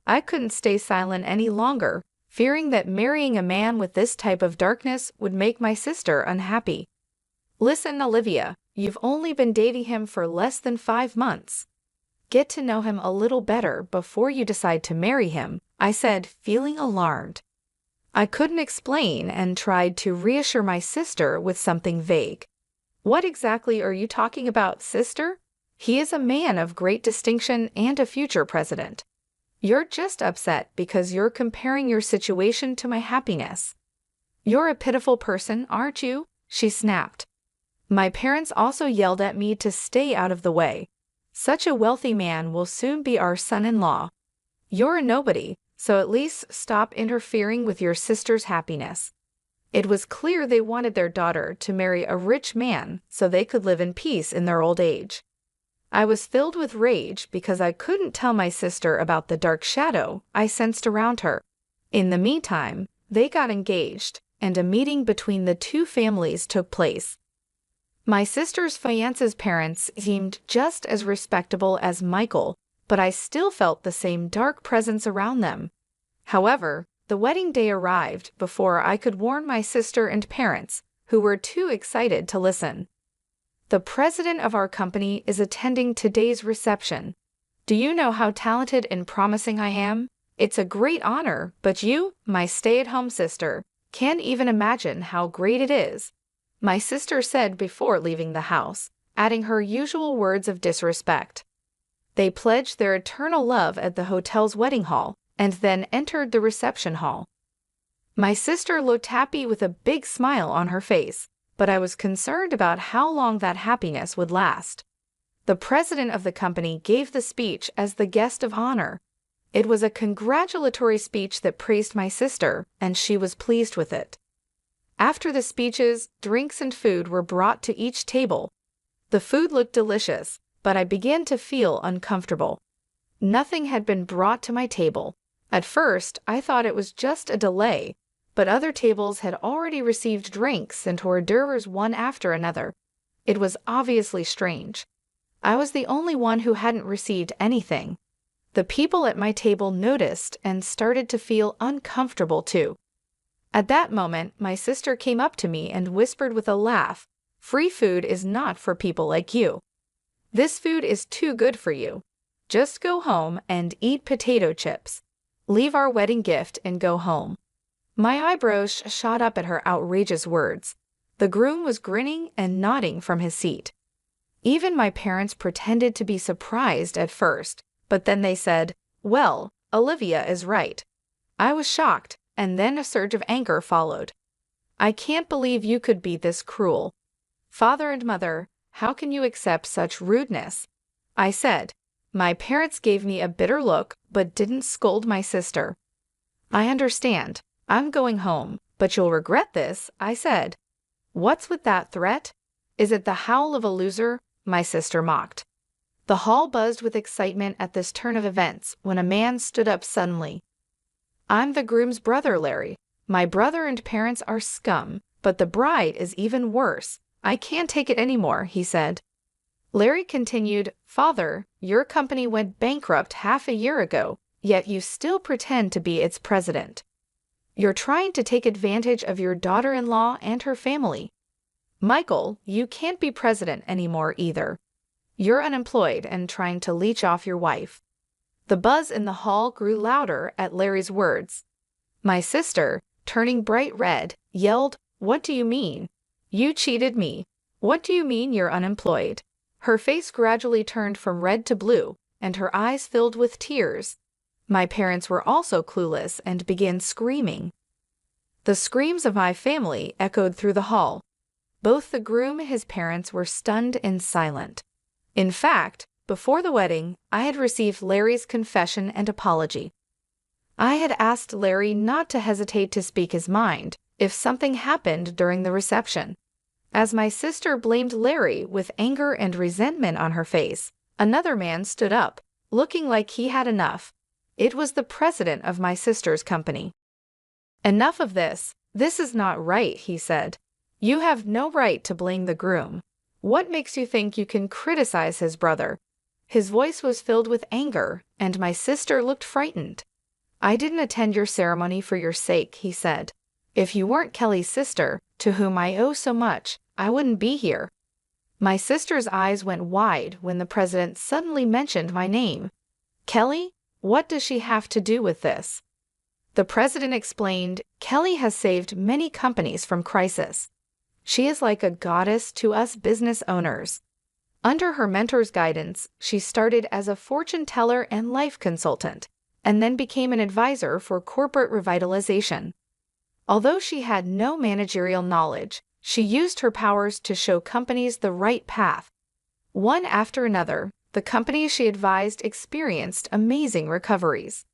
I couldn't stay silent any longer, fearing that marrying a man with this type of darkness would make my sister unhappy. Listen, Olivia, you've only been dating him for less than 5 months. Get to know him a little better before you decide to marry him, I said, feeling alarmed. I couldn't explain and tried to reassure my sister with something vague. What exactly are you talking about, sister? He is a man of great distinction and a future president. You're just upset because you're comparing your situation to my happiness. You're a pitiful person, aren't you? She snapped. My parents also yelled at me to stay out of the way. Such a wealthy man will soon be our son-in-law. You're a nobody, so at least stop interfering with your sister's happiness. It was clear they wanted their daughter to marry a rich man so they could live in peace in their old age. I was filled with rage because I couldn't tell my sister about the dark shadow I sensed around her. In the meantime, they got engaged, and a meeting between the two families took place. My sister's fiance's parents seemed just as respectable as Michael, but I still felt the same dark presence around them. However, the wedding day arrived before I could warn my sister and parents, who were too excited to listen. The president of our company is attending today's reception. Do you know how talented and promising I am? It's a great honor, but you, my stay-at-home sister, can't even imagine how great it is, my sister said before leaving the house, adding her usual words of disrespect. They pledged their eternal love at the hotel's wedding hall and then entered the reception hall. My sister looked happy with a big smile on her face, but I was concerned about how long that happiness would last. The president of the company gave the speech as the guest of honor. It was a congratulatory speech that praised my sister, and she was pleased with it. After the speeches, drinks and food were brought to each table. The food looked delicious, but I began to feel uncomfortable. Nothing had been brought to my table. At first, I thought it was just a delay, but other tables had already received drinks and hors d'oeuvres one after another. It was obviously strange. I was the only one who hadn't received anything. The people at my table noticed and started to feel uncomfortable too. At that moment, my sister came up to me and whispered with a laugh, "Free food is not for people like you. This food is too good for you. Just go home and eat potato chips. Leave our wedding gift and go home." My eyebrows shot up at her outrageous words. The groom was grinning and nodding from his seat. Even my parents pretended to be surprised at first, but then they said, "Well, Olivia is right." I was shocked, and then a surge of anger followed. I can't believe you could be this cruel. Father and mother, how can you accept such rudeness? I said. My parents gave me a bitter look but didn't scold my sister. I understand. I'm going home, but you'll regret this, I said. What's with that threat? Is it the howl of a loser? My sister mocked. The hall buzzed with excitement at this turn of events when a man stood up suddenly. I'm the groom's brother, Larry. My brother and parents are scum, but the bride is even worse. I can't take it anymore, he said. Larry continued, Father, your company went bankrupt half a year ago, yet you still pretend to be its president. You're trying to take advantage of your daughter-in-law and her family. Michael, you can't be president anymore either. You're unemployed and trying to leech off your wife. The buzz in the hall grew louder at Larry's words. My sister, turning bright red, yelled, What do you mean? You cheated me. What do you mean you're unemployed? Her face gradually turned from red to blue, and her eyes filled with tears. My parents were also clueless and began screaming. The screams of my family echoed through the hall. Both the groom and his parents were stunned and silent. In fact, before the wedding, I had received Larry's confession and apology. I had asked Larry not to hesitate to speak his mind if something happened during the reception. As my sister blamed Larry with anger and resentment on her face, another man stood up, looking like he had enough. It was the president of my sister's company. Enough of this. This is not right, he said. You have no right to blame the groom. What makes you think you can criticize his brother? His voice was filled with anger, and my sister looked frightened. I didn't attend your ceremony for your sake, he said. If you weren't Kelly's sister, to whom I owe so much, I wouldn't be here. My sister's eyes went wide when the president suddenly mentioned my name. Kelly? What does she have to do with this? The president explained, Kelly has saved many companies from crisis. She is like a goddess to us business owners. Under her mentor's guidance, she started as a fortune teller and life consultant, and then became an advisor for corporate revitalization. Although she had no managerial knowledge, she used her powers to show companies the right path. One after another, the companies she advised experienced amazing recoveries.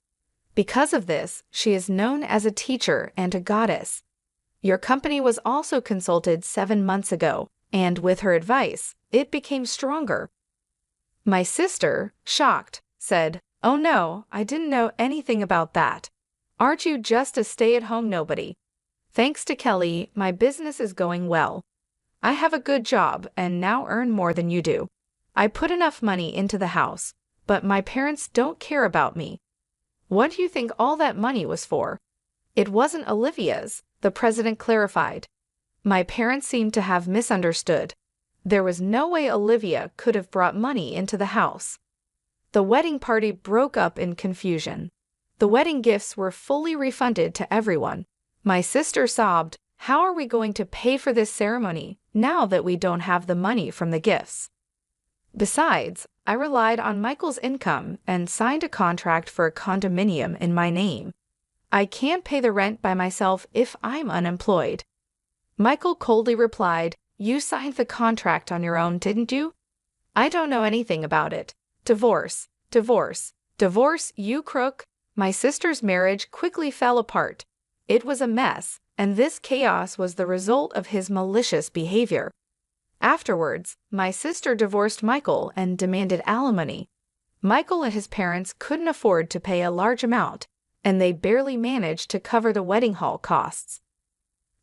Because of this, she is known as a teacher and a goddess. Your company was also consulted 7 months ago, and with her advice, it became stronger. My sister, shocked, said, Oh no, I didn't know anything about that. Aren't you just a stay-at-home nobody? Thanks to Kelly, my business is going well. I have a good job and now earn more than you do. I put enough money into the house, but my parents don't care about me. What do you think all that money was for? It wasn't Olivia's, the president clarified. My parents seemed to have misunderstood. There was no way Olivia could have brought money into the house. The wedding party broke up in confusion. The wedding gifts were fully refunded to everyone. My sister sobbed, How are we going to pay for this ceremony now that we don't have the money from the gifts? Besides, I relied on Michael's income and signed a contract for a condominium in my name. I can't pay the rent by myself if I'm unemployed. Michael coldly replied, You signed the contract on your own, didn't you? I don't know anything about it. Divorce, divorce, divorce, you crook. My sister's marriage quickly fell apart. It was a mess, and this chaos was the result of his malicious behavior. Afterwards, my sister divorced Michael and demanded alimony. Michael and his parents couldn't afford to pay a large amount, and they barely managed to cover the wedding hall costs.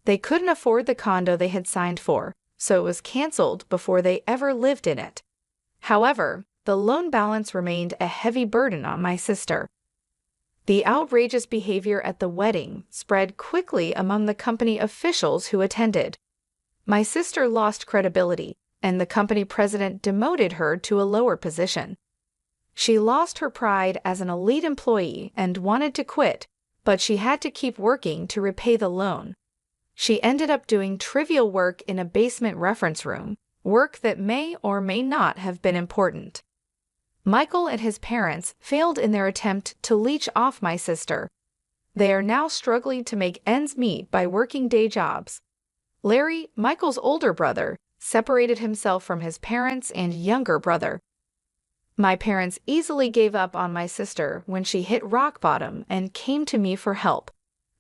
They couldn't afford the condo they had signed for, so it was canceled before they ever lived in it. However, the loan balance remained a heavy burden on my sister. The outrageous behavior at the wedding spread quickly among the company officials who attended. My sister lost credibility, and the company president demoted her to a lower position. She lost her pride as an elite employee and wanted to quit, but she had to keep working to repay the loan. She ended up doing trivial work in a basement reference room, work that may or may not have been important. Michael and his parents failed in their attempt to leech off my sister. They are now struggling to make ends meet by working day jobs, Larry, Michael's older brother, separated himself from his parents and younger brother. My parents easily gave up on my sister when she hit rock bottom and came to me for help.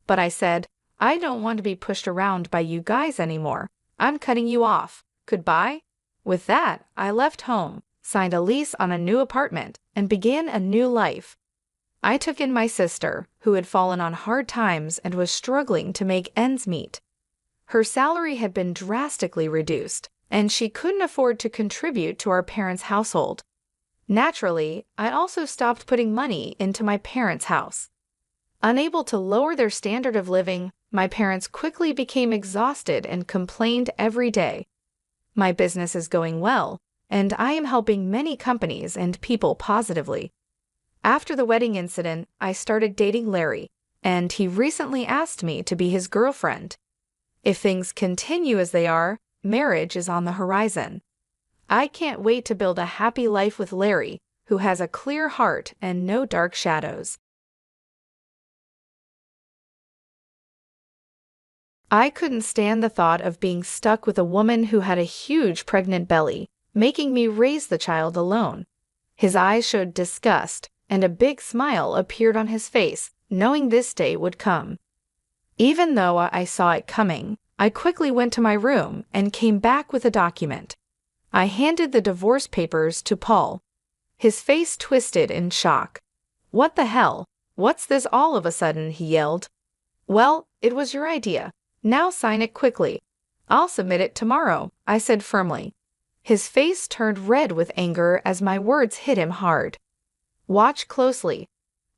But I said, I don't want to be pushed around by you guys anymore. I'm cutting you off. Goodbye. With that, I left home, signed a lease on a new apartment, and began a new life. I took in my sister, who had fallen on hard times and was struggling to make ends meet. Her salary had been drastically reduced, and she couldn't afford to contribute to our parents' household. Naturally, I also stopped putting money into my parents' house. Unable to lower their standard of living, my parents quickly became exhausted and complained every day. My business is going well, and I am helping many companies and people positively. After the wedding incident, I started dating Larry, and he recently asked me to be his girlfriend. If things continue as they are, marriage is on the horizon. I can't wait to build a happy life with Larry, who has a clear heart and no dark shadows. I couldn't stand the thought of being stuck with a woman who had a huge pregnant belly, making me raise the child alone. His eyes showed disgust, and a big smile appeared on his face, knowing this day would come. Even though I saw it coming, I quickly went to my room and came back with a document. I handed the divorce papers to Paul. His face twisted in shock. What the hell? What's this all of a sudden? He yelled. Well, it was your idea. Now sign it quickly. I'll submit it tomorrow, I said firmly. His face turned red with anger as my words hit him hard. Watch closely.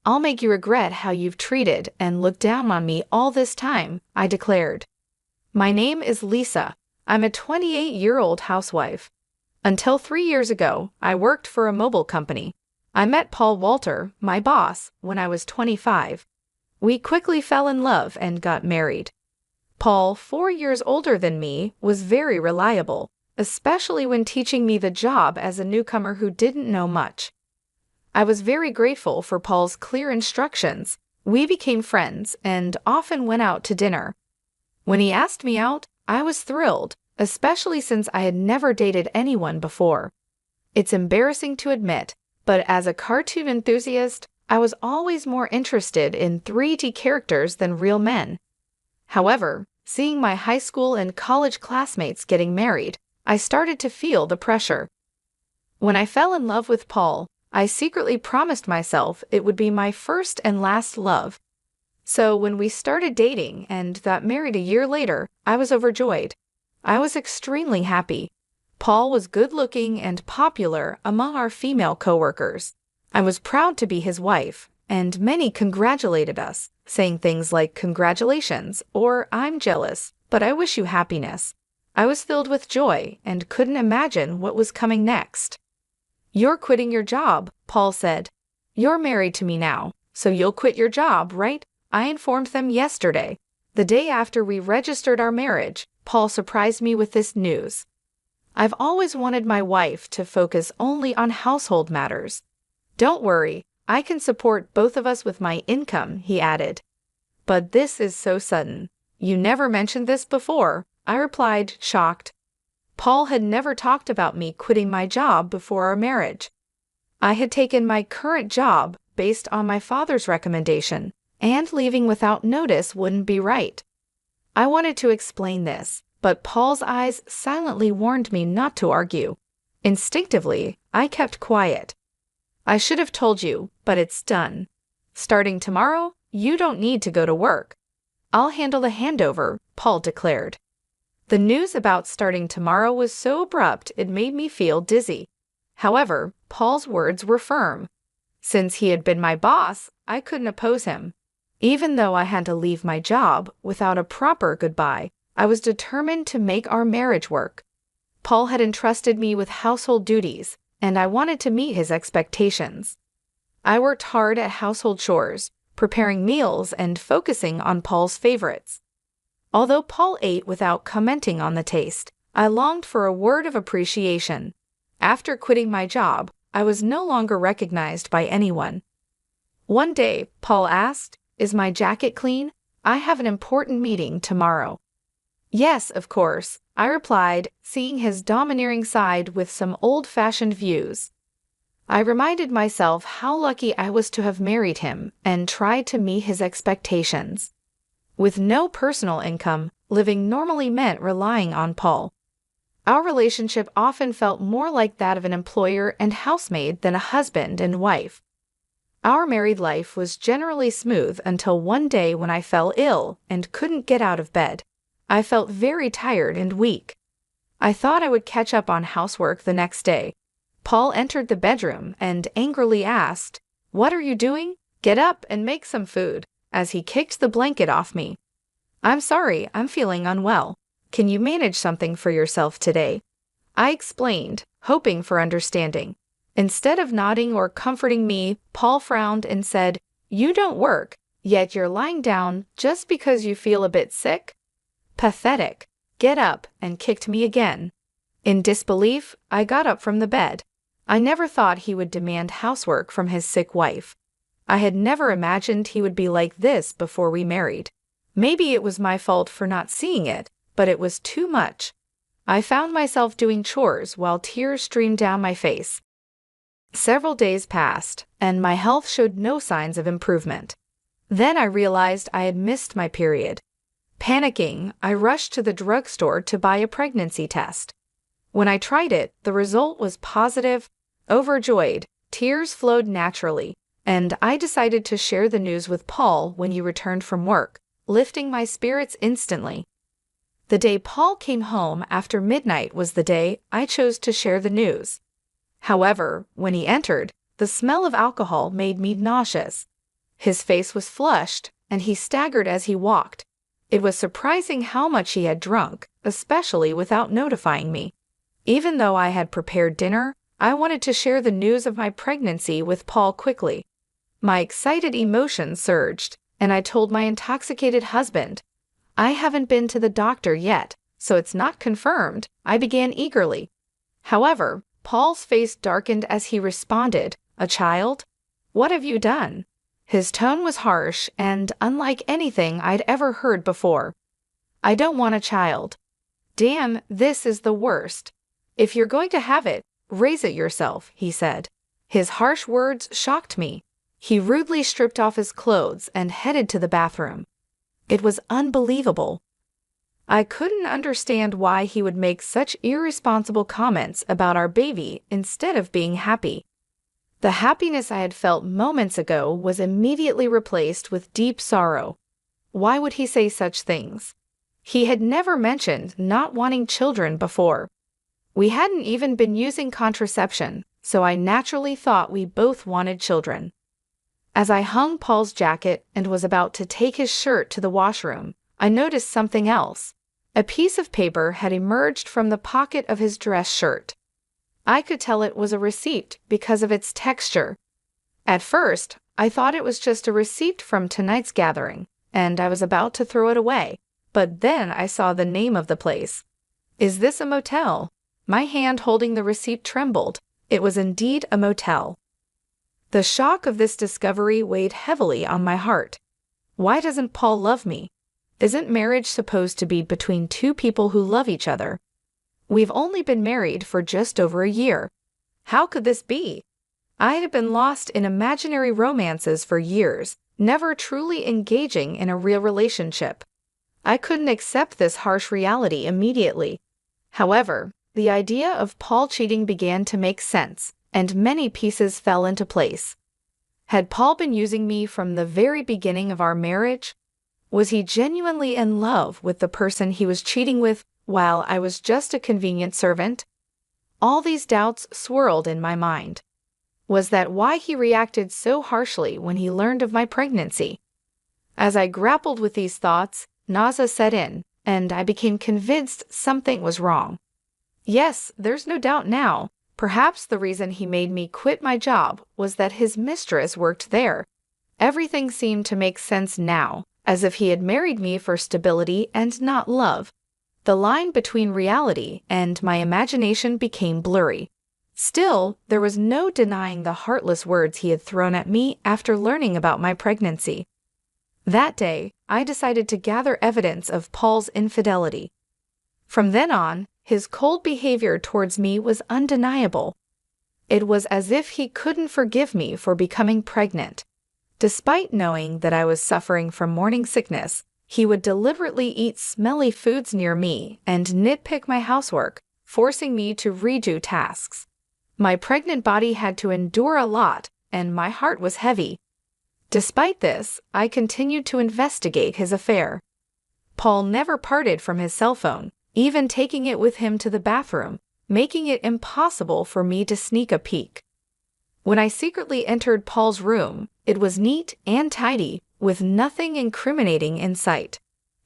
I'll make you regret how you've treated and looked down on me all this time, I declared. My name is Lisa. I'm a 28-year-old housewife. Until 3 years ago, I worked for a mobile company. I met Paul Walter, my boss, when I was 25. We quickly fell in love and got married. Paul, 4 years older than me, was very reliable, especially when teaching me the job as a newcomer who didn't know much. I was very grateful for Paul's clear instructions. We became friends and often went out to dinner. When he asked me out, I was thrilled, especially since I had never dated anyone before. It's embarrassing to admit, but as a cartoon enthusiast, I was always more interested in 3D characters than real men. However, seeing my high school and college classmates getting married, I started to feel the pressure. When I fell in love with Paul, I secretly promised myself it would be my first and last love. So when we started dating and got married a year later, I was overjoyed. I was extremely happy. Paul was good-looking and popular among our female coworkers. I was proud to be his wife, and many congratulated us, saying things like "Congratulations" or "I'm jealous, but I wish you happiness." I was filled with joy and couldn't imagine what was coming next. You're quitting your job, Paul said. You're married to me now, so you'll quit your job, right? I informed them yesterday. The day after we registered our marriage, Paul surprised me with this news. I've always wanted my wife to focus only on household matters. Don't worry, I can support both of us with my income, he added. But this is so sudden. You never mentioned this before, I replied, shocked. Paul had never talked about me quitting my job before our marriage. I had taken my current job based on my father's recommendation, and leaving without notice wouldn't be right. I wanted to explain this, but Paul's eyes silently warned me not to argue. Instinctively, I kept quiet. I should have told you, but it's done. Starting tomorrow, you don't need to go to work. I'll handle the handover, Paul declared. The news about starting tomorrow was so abrupt it made me feel dizzy. However, Paul's words were firm. Since he had been my boss, I couldn't oppose him. Even though I had to leave my job without a proper goodbye, I was determined to make our marriage work. Paul had entrusted me with household duties, and I wanted to meet his expectations. I worked hard at household chores, preparing meals and focusing on Paul's favorites. Although Paul ate without commenting on the taste, I longed for a word of appreciation. After quitting my job, I was no longer recognized by anyone. One day, Paul asked, "Is my jacket clean? I have an important meeting tomorrow." Yes, of course, I replied, seeing his domineering side with some old-fashioned views. I reminded myself how lucky I was to have married him and tried to meet his expectations. With no personal income, living normally meant relying on Paul. Our relationship often felt more like that of an employer and housemaid than a husband and wife. Our married life was generally smooth until one day when I fell ill and couldn't get out of bed. I felt very tired and weak. I thought I would catch up on housework the next day. Paul entered the bedroom and angrily asked, "What are you doing? Get up and make some food," as he kicked the blanket off me. "I'm sorry, I'm feeling unwell. Can you manage something for yourself today?" I explained, hoping for understanding. Instead of nodding or comforting me, Paul frowned and said, "You don't work, yet you're lying down just because you feel a bit sick? Pathetic. Get up," and kicked me again. In disbelief, I got up from the bed. I never thought he would demand housework from his sick wife. I had never imagined he would be like this before we married. Maybe it was my fault for not seeing it, but it was too much. I found myself doing chores while tears streamed down my face. Several days passed, and my health showed no signs of improvement. Then I realized I had missed my period. Panicking, I rushed to the drugstore to buy a pregnancy test. When I tried it, the result was positive. Overjoyed, tears flowed naturally, and I decided to share the news with Paul when he returned from work, lifting my spirits instantly. The day Paul came home after midnight was the day I chose to share the news. However, when he entered, the smell of alcohol made me nauseous. His face was flushed, and he staggered as he walked. It was surprising how much he had drunk, especially without notifying me. Even though I had prepared dinner, I wanted to share the news of my pregnancy with Paul quickly. My excited emotions surged, and I told my intoxicated husband, "I haven't been to the doctor yet, so it's not confirmed," I began eagerly. However, Paul's face darkened as he responded, "A child? What have you done?" His tone was harsh and unlike anything I'd ever heard before. "I don't want a child." "Damn, this is the worst. If you're going to have it, raise it yourself," he said. His harsh words shocked me. He rudely stripped off his clothes and headed to the bathroom. It was unbelievable. I couldn't understand why he would make such irresponsible comments about our baby instead of being happy. The happiness I had felt moments ago was immediately replaced with deep sorrow. Why would he say such things? He had never mentioned not wanting children before. We hadn't even been using contraception, so I naturally thought we both wanted children. As I hung Paul's jacket and was about to take his shirt to the washroom, I noticed something else. A piece of paper had emerged from the pocket of his dress shirt. I could tell it was a receipt because of its texture. At first, I thought it was just a receipt from tonight's gathering, and I was about to throw it away, but then I saw the name of the place. "Is this a motel?" My hand holding the receipt trembled. It was indeed a motel. The shock of this discovery weighed heavily on my heart. Why doesn't Paul love me? Isn't marriage supposed to be between two people who love each other? We've only been married for just over a year. How could this be? I had been lost in imaginary romances for years, never truly engaging in a real relationship. I couldn't accept this harsh reality immediately. However, the idea of Paul cheating began to make sense, and many pieces fell into place. Had Paul been using me from the very beginning of our marriage? Was he genuinely in love with the person he was cheating with while I was just a convenient servant? All these doubts swirled in my mind. Was that why he reacted so harshly when he learned of my pregnancy? As I grappled with these thoughts, nausea set in, and I became convinced something was wrong. Yes, there's no doubt now. Perhaps the reason he made me quit my job was that his mistress worked there. Everything seemed to make sense now, as if he had married me for stability and not love. The line between reality and my imagination became blurry. Still, there was no denying the heartless words he had thrown at me after learning about my pregnancy. That day, I decided to gather evidence of Paul's infidelity. From then on, his cold behavior towards me was undeniable. It was as if he couldn't forgive me for becoming pregnant. Despite knowing that I was suffering from morning sickness, he would deliberately eat smelly foods near me and nitpick my housework, forcing me to redo tasks. My pregnant body had to endure a lot, and my heart was heavy. Despite this, I continued to investigate his affair. Paul never parted from his cell phone, even taking it with him to the bathroom, making it impossible for me to sneak a peek. When I secretly entered Paul's room, it was neat and tidy, with nothing incriminating in sight.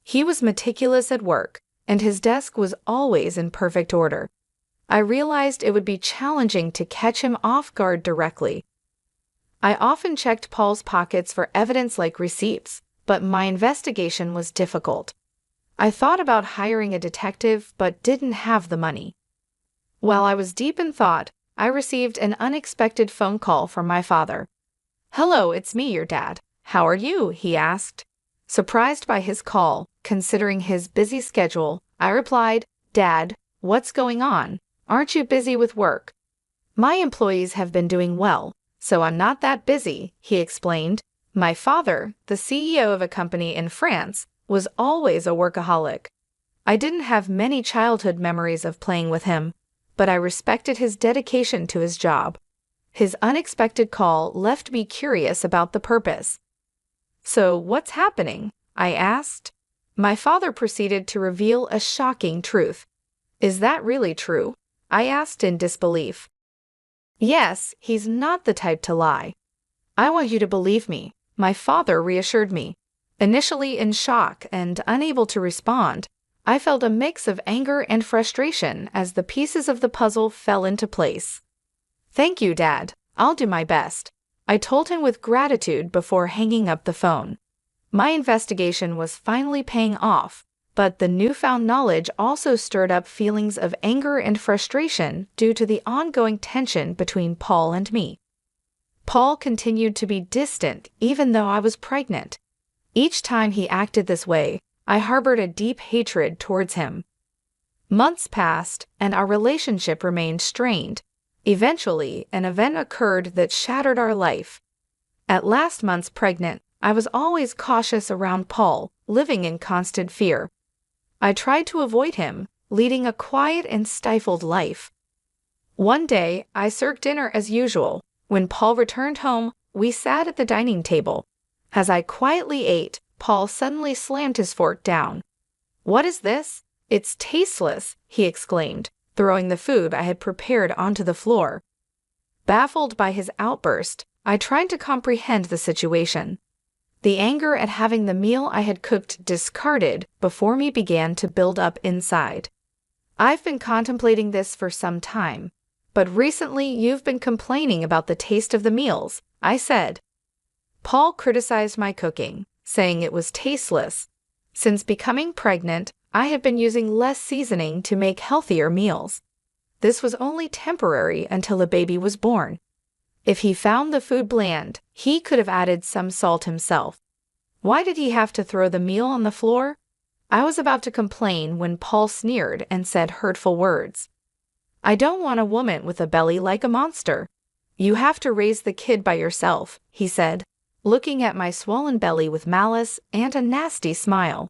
He was meticulous at work, and his desk was always in perfect order. I realized it would be challenging to catch him off guard directly. I often checked Paul's pockets for evidence like receipts, but my investigation was difficult. I thought about hiring a detective, but didn't have the money. While I was deep in thought, I received an unexpected phone call from my father. "Hello, it's me, your dad. How are you?" he asked. Surprised by his call, considering his busy schedule, I replied, "Dad, what's going on? Aren't you busy with work?" "My employees have been doing well, so I'm not that busy," he explained. My father, the CEO of a company in France, was always a workaholic. I didn't have many childhood memories of playing with him, but I respected his dedication to his job. His unexpected call left me curious about the purpose. "So, what's happening?" I asked. My father proceeded to reveal a shocking truth. "Is that really true?" I asked in disbelief. "Yes, he's not the type to lie." "I want you to believe me," my father reassured me. Initially in shock and unable to respond, I felt a mix of anger and frustration as the pieces of the puzzle fell into place. "Thank you, Dad. I'll do my best," I told him with gratitude before hanging up the phone. My investigation was finally paying off, but the newfound knowledge also stirred up feelings of anger and frustration due to the ongoing tension between Paul and me. Paul continued to be distant even though I was pregnant. Each time he acted this way, I harbored a deep hatred towards him. Months passed, and our relationship remained strained. Eventually, an event occurred that shattered our life. At last months pregnant, I was always cautious around Paul, living in constant fear. I tried to avoid him, leading a quiet and stifled life. One day, I served dinner as usual. When Paul returned home, we sat at the dining table. As I quietly ate, Paul suddenly slammed his fork down. "What is this? It's tasteless," he exclaimed, throwing the food I had prepared onto the floor. Baffled by his outburst, I tried to comprehend the situation. The anger at having the meal I had cooked discarded before me began to build up inside. "I've been contemplating this for some time, but recently you've been complaining about the taste of the meals," I said. Paul criticized my cooking, saying it was tasteless. Since becoming pregnant, I had been using less seasoning to make healthier meals. This was only temporary until the baby was born. If he found the food bland, he could have added some salt himself. Why did he have to throw the meal on the floor? I was about to complain when Paul sneered and said hurtful words. "I don't want a woman with a belly like a monster. You have to raise the kid by yourself," he said, looking at my swollen belly with malice and a nasty smile.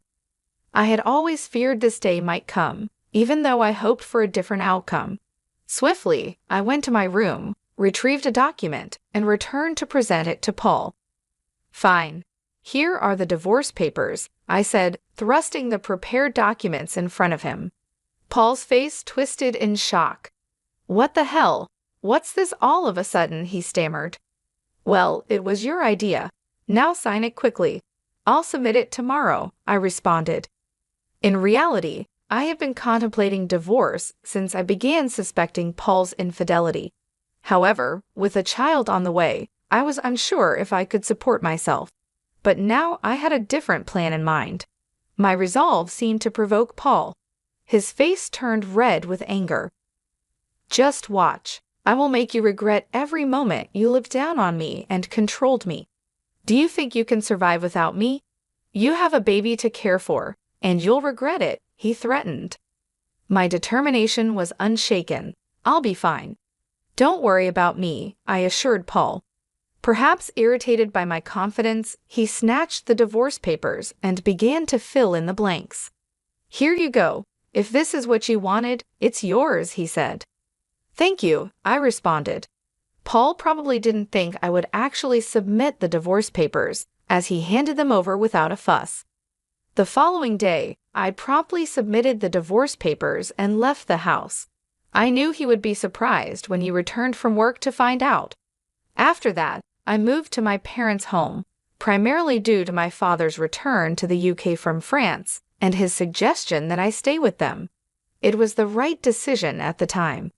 I had always feared this day might come, even though I hoped for a different outcome. Swiftly, I went to my room, retrieved a document, and returned to present it to Paul. "Fine. Here are the divorce papers," I said, thrusting the prepared documents in front of him. Paul's face twisted in shock. "What the hell? What's this all of a sudden?" he stammered. "Well, it was your idea. Now sign it quickly. I'll submit it tomorrow," I responded. In reality, I have been contemplating divorce since I began suspecting Paul's infidelity. However, with a child on the way, I was unsure if I could support myself. But now I had a different plan in mind. My resolve seemed to provoke Paul. His face turned red with anger. "Just watch. I will make you regret every moment you looked down on me and controlled me. Do you think you can survive without me? You have a baby to care for, and you'll regret it," he threatened. My determination was unshaken. "I'll be fine. Don't worry about me," I assured Paul. Perhaps irritated by my confidence, he snatched the divorce papers and began to fill in the blanks. "Here you go. If this is what you wanted, it's yours," he said. "Thank you," I responded. Paul probably didn't think I would actually submit the divorce papers, as he handed them over without a fuss. The following day, I promptly submitted the divorce papers and left the house. I knew he would be surprised when he returned from work to find out. After that, I moved to my parents' home, primarily due to my father's return to the UK from France and his suggestion that I stay with them. It was the right decision at the time.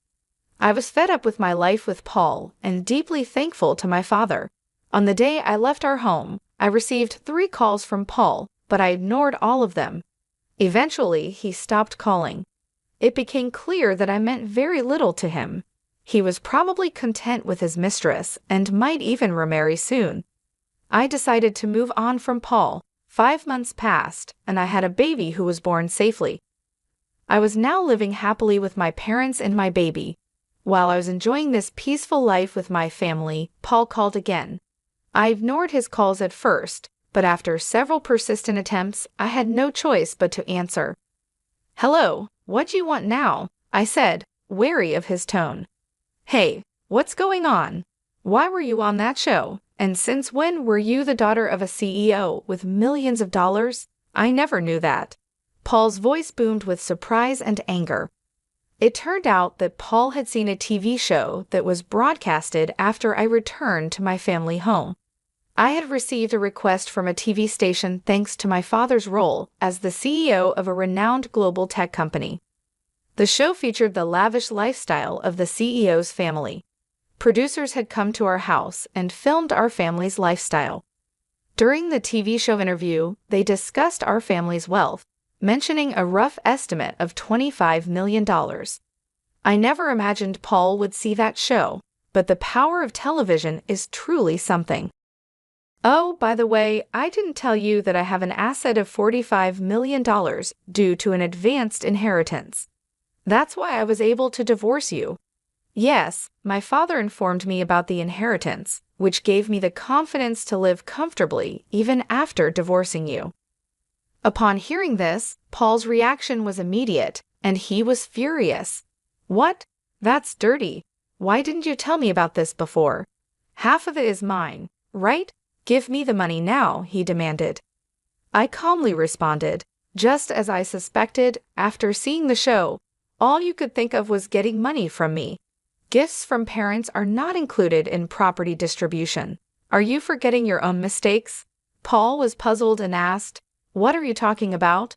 I was fed up with my life with Paul and deeply thankful to my father. On the day I left our home, I received 3 calls from Paul, but I ignored all of them. Eventually, he stopped calling. It became clear that I meant very little to him. He was probably content with his mistress and might even remarry soon. I decided to move on from Paul. 5 months passed, and I had a baby who was born safely. I was now living happily with my parents and my baby. While I was enjoying this peaceful life with my family, Paul called again. I ignored his calls at first, but after several persistent attempts, I had no choice but to answer. "Hello, what do you want now?" I said, wary of his tone. "Hey, what's going on? Why were you on that show? And since when were you the daughter of a CEO with millions of dollars? I never knew that." Paul's voice boomed with surprise and anger. It turned out that Paul had seen a TV show that was broadcasted after I returned to my family home. I had received a request from a TV station thanks to my father's role as the CEO of a renowned global tech company. The show featured the lavish lifestyle of the CEO's family. Producers had come to our house and filmed our family's lifestyle. During the TV show interview, they discussed our family's wealth, mentioning a rough estimate of $25 million. I never imagined Paul would see that show, but the power of television is truly something. "Oh, by the way, I didn't tell you that I have an asset of $45 million due to an advanced inheritance. That's why I was able to divorce you." Yes, my father informed me about the inheritance, which gave me the confidence to live comfortably even after divorcing you. Upon hearing this, Paul's reaction was immediate, and he was furious. "What? That's dirty. Why didn't you tell me about this before? Half of it is mine, right? Give me the money now," he demanded. I calmly responded, "Just as I suspected, after seeing the show, all you could think of was getting money from me. Gifts from parents are not included in property distribution. Are you forgetting your own mistakes?" Paul was puzzled and asked, "What are you talking about?"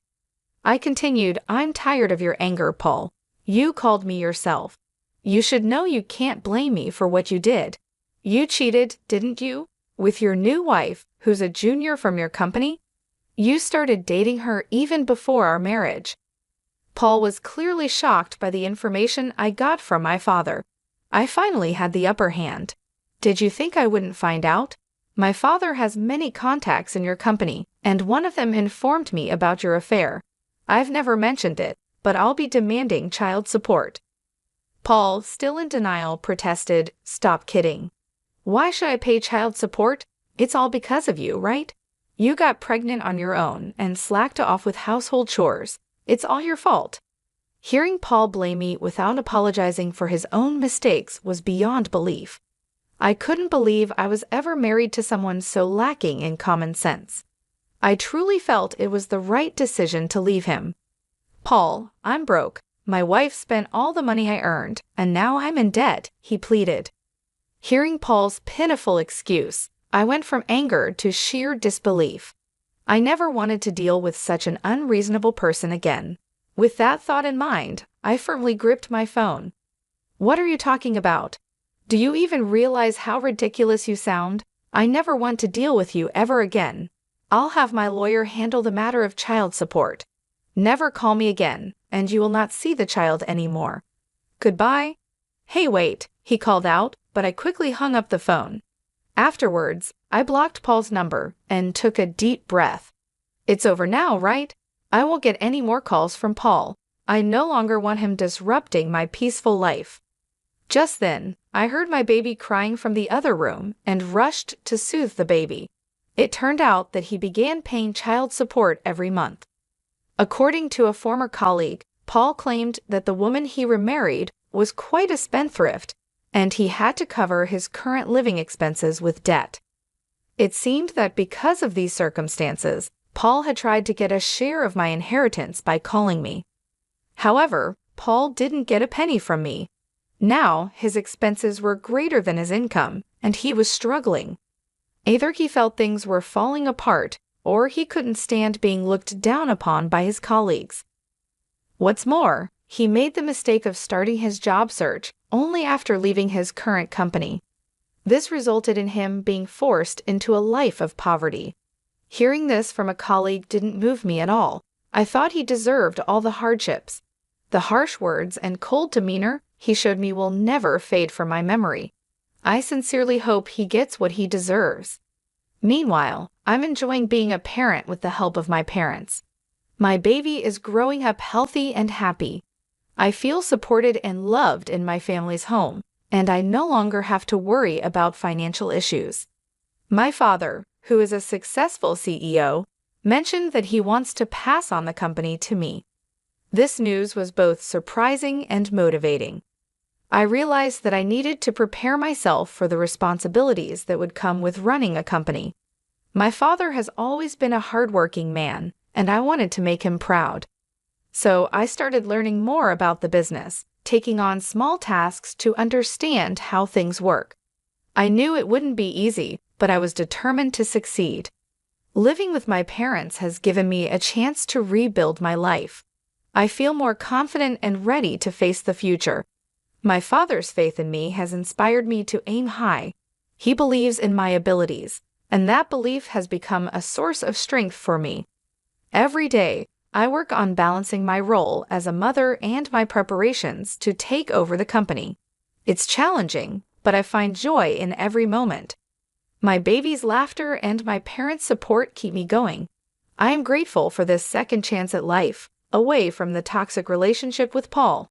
I continued, "I'm tired of your anger, Paul. You called me yourself. You should know you can't blame me for what you did. You cheated, didn't you? With your new wife, who's a junior from your company? You started dating her even before our marriage." Paul was clearly shocked by the information I got from my father. I finally had the upper hand. "Did you think I wouldn't find out? My father has many contacts in your company, and one of them informed me about your affair. I've never mentioned it, but I'll be demanding child support." Paul, still in denial, protested, "Stop kidding. Why should I pay child support? It's all because of you, right? You got pregnant on your own and slacked off with household chores. It's all your fault." Hearing Paul blame me without apologizing for his own mistakes was beyond belief. I couldn't believe I was ever married to someone so lacking in common sense. I truly felt it was the right decision to leave him. "Paul, I'm broke. My wife spent all the money I earned, and now I'm in debt," he pleaded. Hearing Paul's pitiful excuse, I went from anger to sheer disbelief. I never wanted to deal with such an unreasonable person again. With that thought in mind, I firmly gripped my phone. "What are you talking about? Do you even realize how ridiculous you sound? I never want to deal with you ever again. I'll have my lawyer handle the matter of child support. Never call me again, and you will not see the child anymore. Goodbye." "Hey, wait," he called out, but I quickly hung up the phone. Afterwards, I blocked Paul's number and took a deep breath. It's over now, right? I won't get any more calls from Paul. I no longer want him disrupting my peaceful life. Just then, I heard my baby crying from the other room and rushed to soothe the baby. It turned out that he began paying child support every month. According to a former colleague, Paul claimed that the woman he remarried was quite a spendthrift, and he had to cover his current living expenses with debt. It seemed that because of these circumstances, Paul had tried to get a share of my inheritance by calling me. However, Paul didn't get a penny from me. Now, his expenses were greater than his income, and he was struggling. Either he felt things were falling apart, or he couldn't stand being looked down upon by his colleagues. What's more, he made the mistake of starting his job search only after leaving his current company. This resulted in him being forced into a life of poverty. Hearing this from a colleague didn't move me at all. I thought he deserved all the hardships. The harsh words and cold demeanor he showed me will never fade from my memory. I sincerely hope he gets what he deserves. Meanwhile, I'm enjoying being a parent with the help of my parents. My baby is growing up healthy and happy. I feel supported and loved in my family's home, and I no longer have to worry about financial issues. My father, who is a successful CEO, mentioned that he wants to pass on the company to me. This news was both surprising and motivating. I realized that I needed to prepare myself for the responsibilities that would come with running a company. My father has always been a hardworking man, and I wanted to make him proud. So I started learning more about the business, taking on small tasks to understand how things work. I knew it wouldn't be easy, but I was determined to succeed. Living with my parents has given me a chance to rebuild my life. I feel more confident and ready to face the future. My father's faith in me has inspired me to aim high. He believes in my abilities, and that belief has become a source of strength for me. Every day, I work on balancing my role as a mother and my preparations to take over the company. It's challenging, but I find joy in every moment. My baby's laughter and my parents' support keep me going. I am grateful for this second chance at life, away from the toxic relationship with Paul.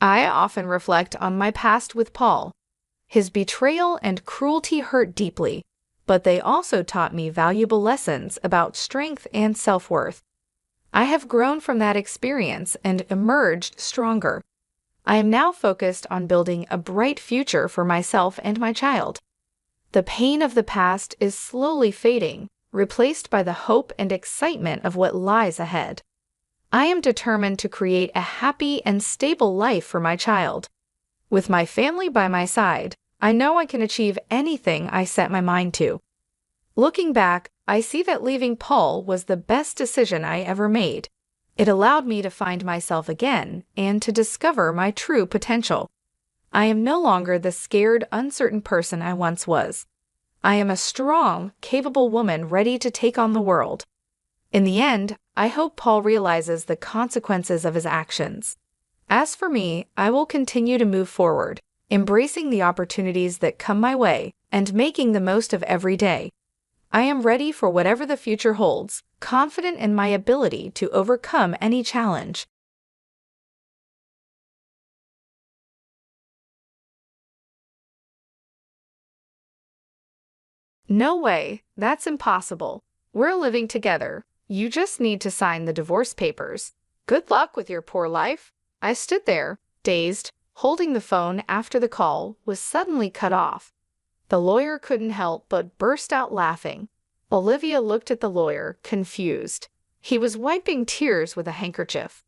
I often reflect on my past with Paul. His betrayal and cruelty hurt deeply, but they also taught me valuable lessons about strength and self-worth. I have grown from that experience and emerged stronger. I am now focused on building a bright future for myself and my child. The pain of the past is slowly fading, replaced by the hope and excitement of what lies ahead. I am determined to create a happy and stable life for my child. With my family by my side, I know I can achieve anything I set my mind to. Looking back, I see that leaving Paul was the best decision I ever made. It allowed me to find myself again and to discover my true potential. I am no longer the scared, uncertain person I once was. I am a strong, capable woman ready to take on the world. In the end, I hope Paul realizes the consequences of his actions. As for me, I will continue to move forward, embracing the opportunities that come my way and making the most of every day. I am ready for whatever the future holds, confident in my ability to overcome any challenge. No way, that's impossible. We're living together. You just need to sign the divorce papers. Good luck with your poor life. I stood there, dazed, holding the phone after the call was suddenly cut off. The lawyer couldn't help but burst out laughing. Olivia looked at the lawyer, confused. He was wiping tears with a handkerchief.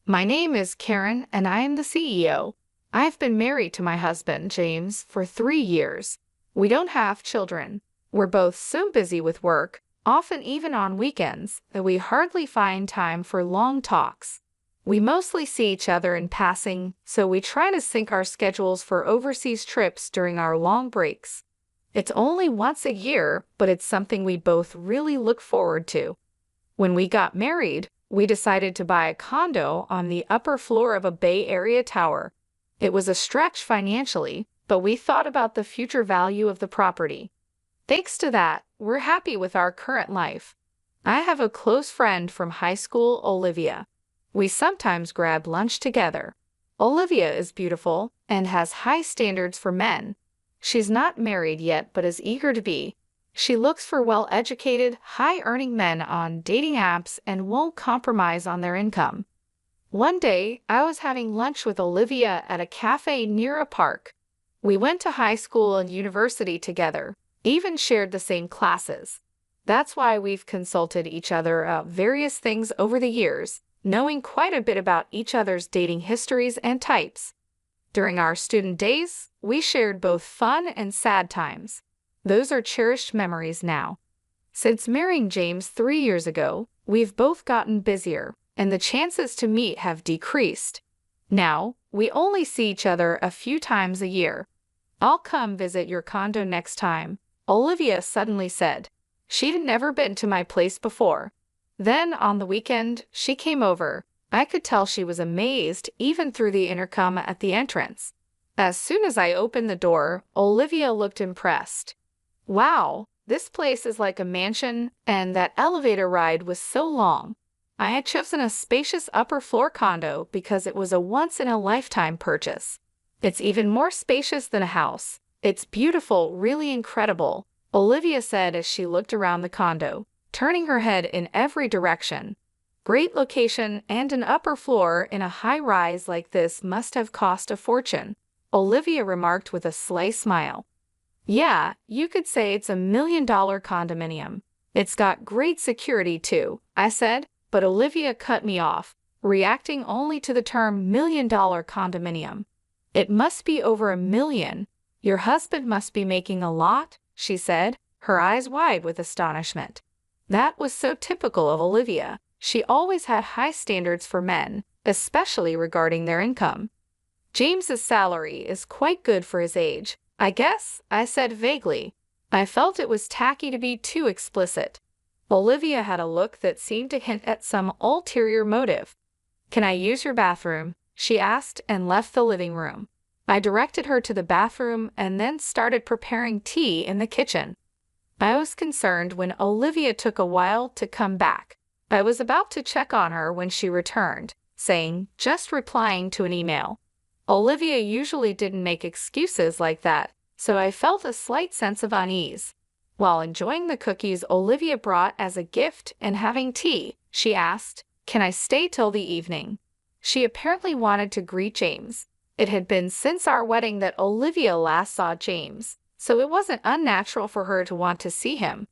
My name is Karen, and I am the CEO. I've been married to my husband, James, for 3 years. We don't have children. We're both so busy with work, often even on weekends, that we hardly find time for long talks. We mostly see each other in passing, so we try to sync our schedules for overseas trips during our long breaks. It's only once a year, but it's something we both really look forward to. When we got married, we decided to buy a condo on the upper floor of a Bay Area tower. It was a stretch financially, but we thought about the future value of the property. Thanks to that, we're happy with our current life. I have a close friend from high school, Olivia. We sometimes grab lunch together. Olivia is beautiful and has high standards for men. She's not married yet but is eager to be. She looks for well-educated, high-earning men on dating apps and won't compromise on their income. One day, I was having lunch with Olivia at a cafe near a park. We went to high school and university together, even shared the same classes. That's why we've consulted each other about various things over the years, knowing quite a bit about each other's dating histories and types. During our student days, we shared both fun and sad times. Those are cherished memories now. Since marrying James 3 years ago, we've both gotten busier, and the chances to meet have decreased. Now, we only see each other a few times a year. I'll come visit your condo next time, Olivia suddenly said. She'd never been to my place before. Then, on the weekend, she came over. I could tell she was amazed even through the intercom at the entrance. As soon as I opened the door, Olivia looked impressed. Wow, this place is like a mansion, and that elevator ride was so long. I had chosen a spacious upper-floor condo because it was a once-in-a-lifetime purchase. It's even more spacious than a house. It's beautiful, really incredible, Olivia said as she looked around the condo, turning her head in every direction. Great location and an upper floor in a high-rise like this must have cost a fortune, Olivia remarked with a sly smile. Yeah, you could say it's $1 million condominium. It's got great security too, I said, but Olivia cut me off, reacting only to the term $1 million condominium. It must be over $1 million. Your husband must be making a lot, she said, her eyes wide with astonishment. That was so typical of Olivia. She always had high standards for men, especially regarding their income. James's salary is quite good for his age, I guess, I said vaguely. I felt it was tacky to be too explicit. Olivia had a look that seemed to hint at some ulterior motive. Can I use your bathroom? She asked and left the living room. I directed her to the bathroom and then started preparing tea in the kitchen. I was concerned when Olivia took a while to come back. I was about to check on her when she returned, saying, just replying to an email. Olivia usually didn't make excuses like that, so I felt a slight sense of unease. While enjoying the cookies Olivia brought as a gift and having tea, she asked, can I stay till the evening? She apparently wanted to greet James. It had been since our wedding that Olivia last saw James, so it wasn't unnatural for her to want to see him.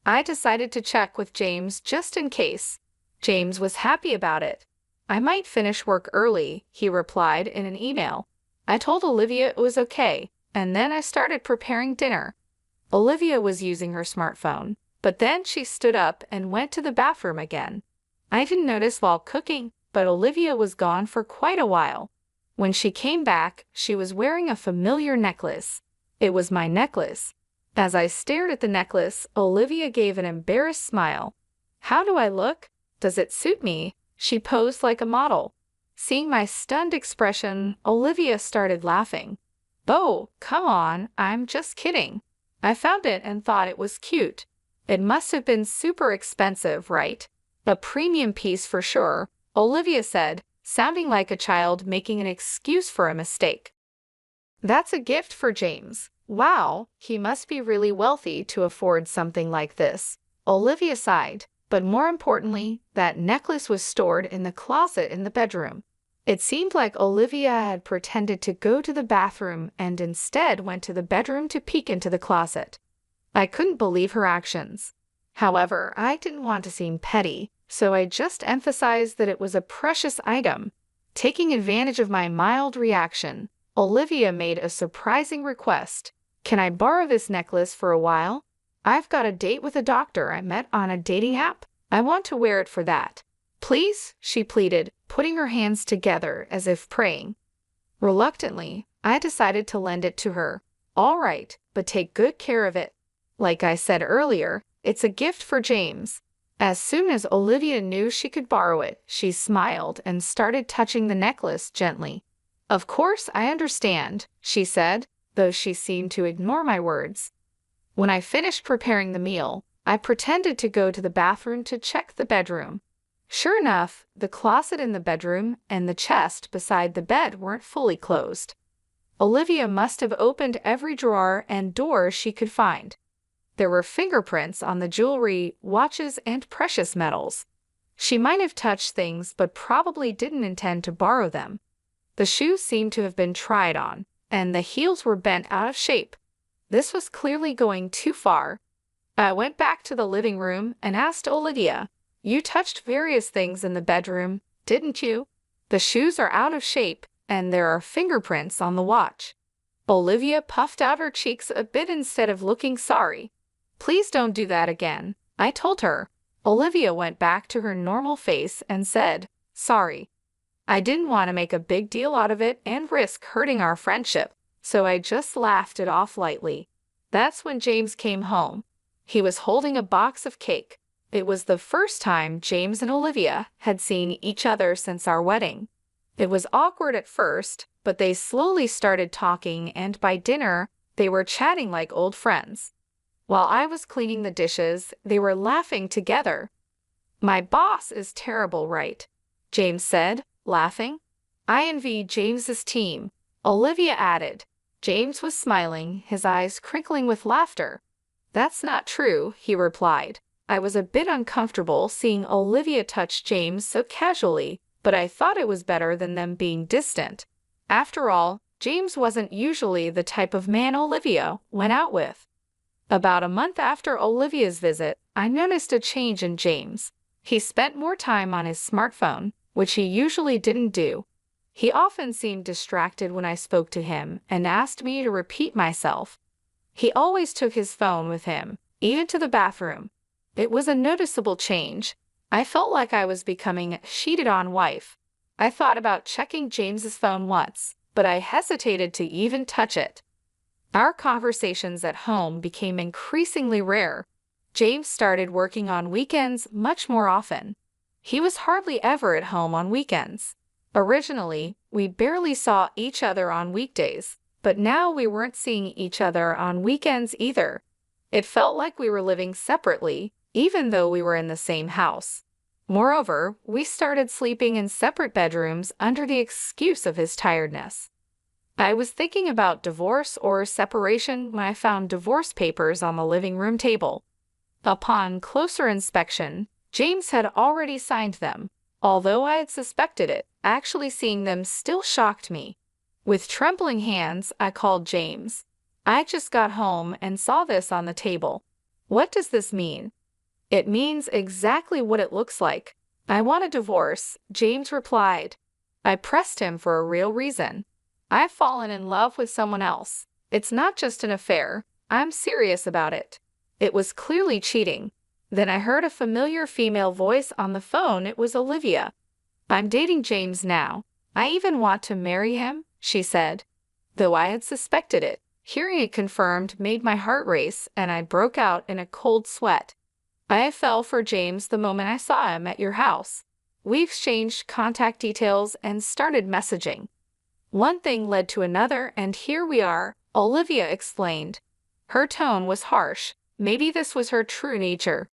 I decided to check with James just in case. James was happy about it. I might finish work early, he replied in an email. I told Olivia it was okay, and then I started preparing dinner. Olivia was using her smartphone, but then she stood up and went to the bathroom again. I didn't notice while cooking, but Olivia was gone for quite a while. When she came back, she was wearing a familiar necklace. It was my necklace. As I stared at the necklace, Olivia gave an embarrassed smile. How do I look? Does it suit me? She posed like a model. Seeing my stunned expression, Olivia started laughing. Oh, come on, I'm just kidding. I found it and thought it was cute. It must have been super expensive, right? A premium piece for sure, Olivia said, sounding like a child making an excuse for a mistake. That's a gift for James. Wow, he must be really wealthy to afford something like this. Olivia sighed, but more importantly, that necklace was stored in the closet in the bedroom. It seemed like Olivia had pretended to go to the bathroom and instead went to the bedroom to peek into the closet. I couldn't believe her actions. However, I didn't want to seem petty, so I just emphasized that it was a precious item. Taking advantage of my mild reaction, Olivia made a surprising request. Can I borrow this necklace for a while? I've got a date with a doctor I met on a dating app. I want to wear it for that. Please, she pleaded, putting her hands together as if praying. Reluctantly, I decided to lend it to her. All right, but take good care of it. Like I said earlier, it's a gift for James. As soon as Olivia knew she could borrow it, she smiled and started touching the necklace gently. Of course, I understand, she said, though she seemed to ignore my words. When I finished preparing the meal, I pretended to go to the bathroom to check the bedroom. Sure enough, the closet in the bedroom and the chest beside the bed weren't fully closed. Olivia must have opened every drawer and door she could find. There were fingerprints on the jewelry, watches, and precious metals. She might have touched things but probably didn't intend to borrow them. The shoes seemed to have been tried on, and the heels were bent out of shape. This was clearly going too far. I went back to the living room and asked Olivia, "You touched various things in the bedroom, didn't you? The shoes are out of shape, and there are fingerprints on the watch." Olivia puffed out her cheeks a bit instead of looking sorry. "Please don't do that again," I told her. Olivia went back to her normal face and said, "Sorry. I didn't want to make a big deal out of it and risk hurting our friendship, so I just laughed it off lightly." That's when James came home. He was holding a box of cake. It was the first time James and Olivia had seen each other since our wedding. It was awkward at first, but they slowly started talking, and by dinner, they were chatting like old friends. While I was cleaning the dishes, they were laughing together. "My boss is terrible, right?" James said, laughing. "I envy James's team," Olivia added. James was smiling, his eyes crinkling with laughter. "That's not true," he replied. I was a bit uncomfortable seeing Olivia touch James so casually, but I thought it was better than them being distant. After all, James wasn't usually the type of man Olivia went out with. About a month after Olivia's visit, I noticed a change in James. He spent more time on his smartphone, which he usually didn't do. He often seemed distracted when I spoke to him and asked me to repeat myself. He always took his phone with him, even to the bathroom. It was a noticeable change. I felt like I was becoming a cheated-on wife. I thought about checking James's phone once, but I hesitated to even touch it. Our conversations at home became increasingly rare. James started working on weekends much more often. He was hardly ever at home on weekends. Originally, we barely saw each other on weekdays, but now we weren't seeing each other on weekends either. It felt like we were living separately, even though we were in the same house. Moreover, we started sleeping in separate bedrooms under the excuse of his tiredness. I was thinking about divorce or separation when I found divorce papers on the living room table. Upon closer inspection, James had already signed them. Although I had suspected it, actually seeing them still shocked me. With trembling hands, I called James. "I just got home and saw this on the table. What does this mean?" "It means exactly what it looks like. I want a divorce," James replied. I pressed him for a real reason. "I've fallen in love with someone else. It's not just an affair. I'm serious about it." It was clearly cheating. Then I heard a familiar female voice on the phone. It was Olivia. "I'm dating James now. I even want to marry him," she said. Though I had suspected it, hearing it confirmed made my heart race, and I broke out in a cold sweat. "I fell for James the moment I saw him at your house. We exchanged contact details and started messaging. One thing led to another, and here we are," Olivia explained. Her tone was harsh. Maybe this was her true nature.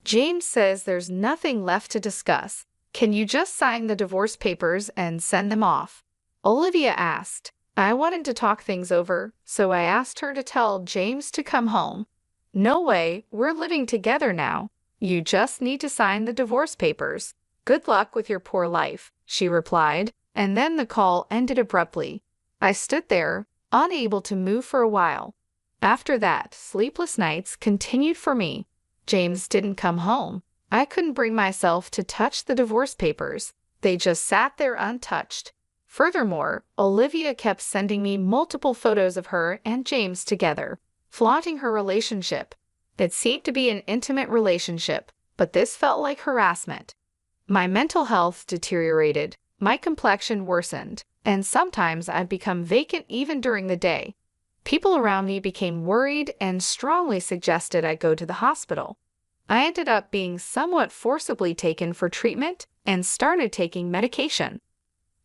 "James says there's nothing left to discuss. Can you just sign the divorce papers and send them off?" Olivia asked. I wanted to talk things over, so I asked her to tell James to come home. "No way, we're living together now. You just need to sign the divorce papers. Good luck with your poor life," she replied, and then the call ended abruptly. I stood there, unable to move for a while. After that, sleepless nights continued for me. James didn't come home. I couldn't bring myself to touch the divorce papers. They just sat there untouched. Furthermore, Olivia kept sending me multiple photos of her and James together, flaunting her relationship. It seemed to be an intimate relationship, but this felt like harassment. My mental health deteriorated, my complexion worsened, and sometimes I'd become vacant even during the day. People around me became worried and strongly suggested I go to the hospital. I ended up being somewhat forcibly taken for treatment and started taking medication.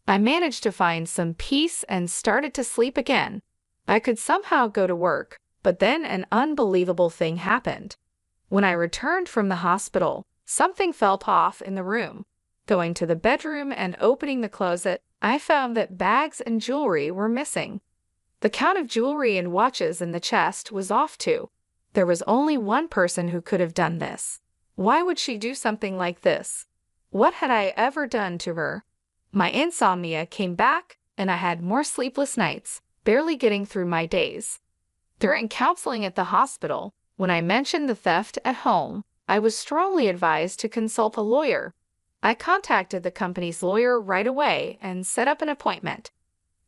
I managed to find some peace and started to sleep again. I could somehow go to work, but then an unbelievable thing happened. When I returned from the hospital, Something felt off in the room. Going to the bedroom and opening the closet, I found that bags and jewelry were missing. The count of jewelry and watches in the chest was off too. There was only one person who could have done this. Why would she do something like this? What had I ever done to her? My insomnia came back, and I had more sleepless nights, barely getting through my days. During counseling at the hospital, when I mentioned the theft at home, I was strongly advised to consult a lawyer. I contacted the company's lawyer right away and set up an appointment.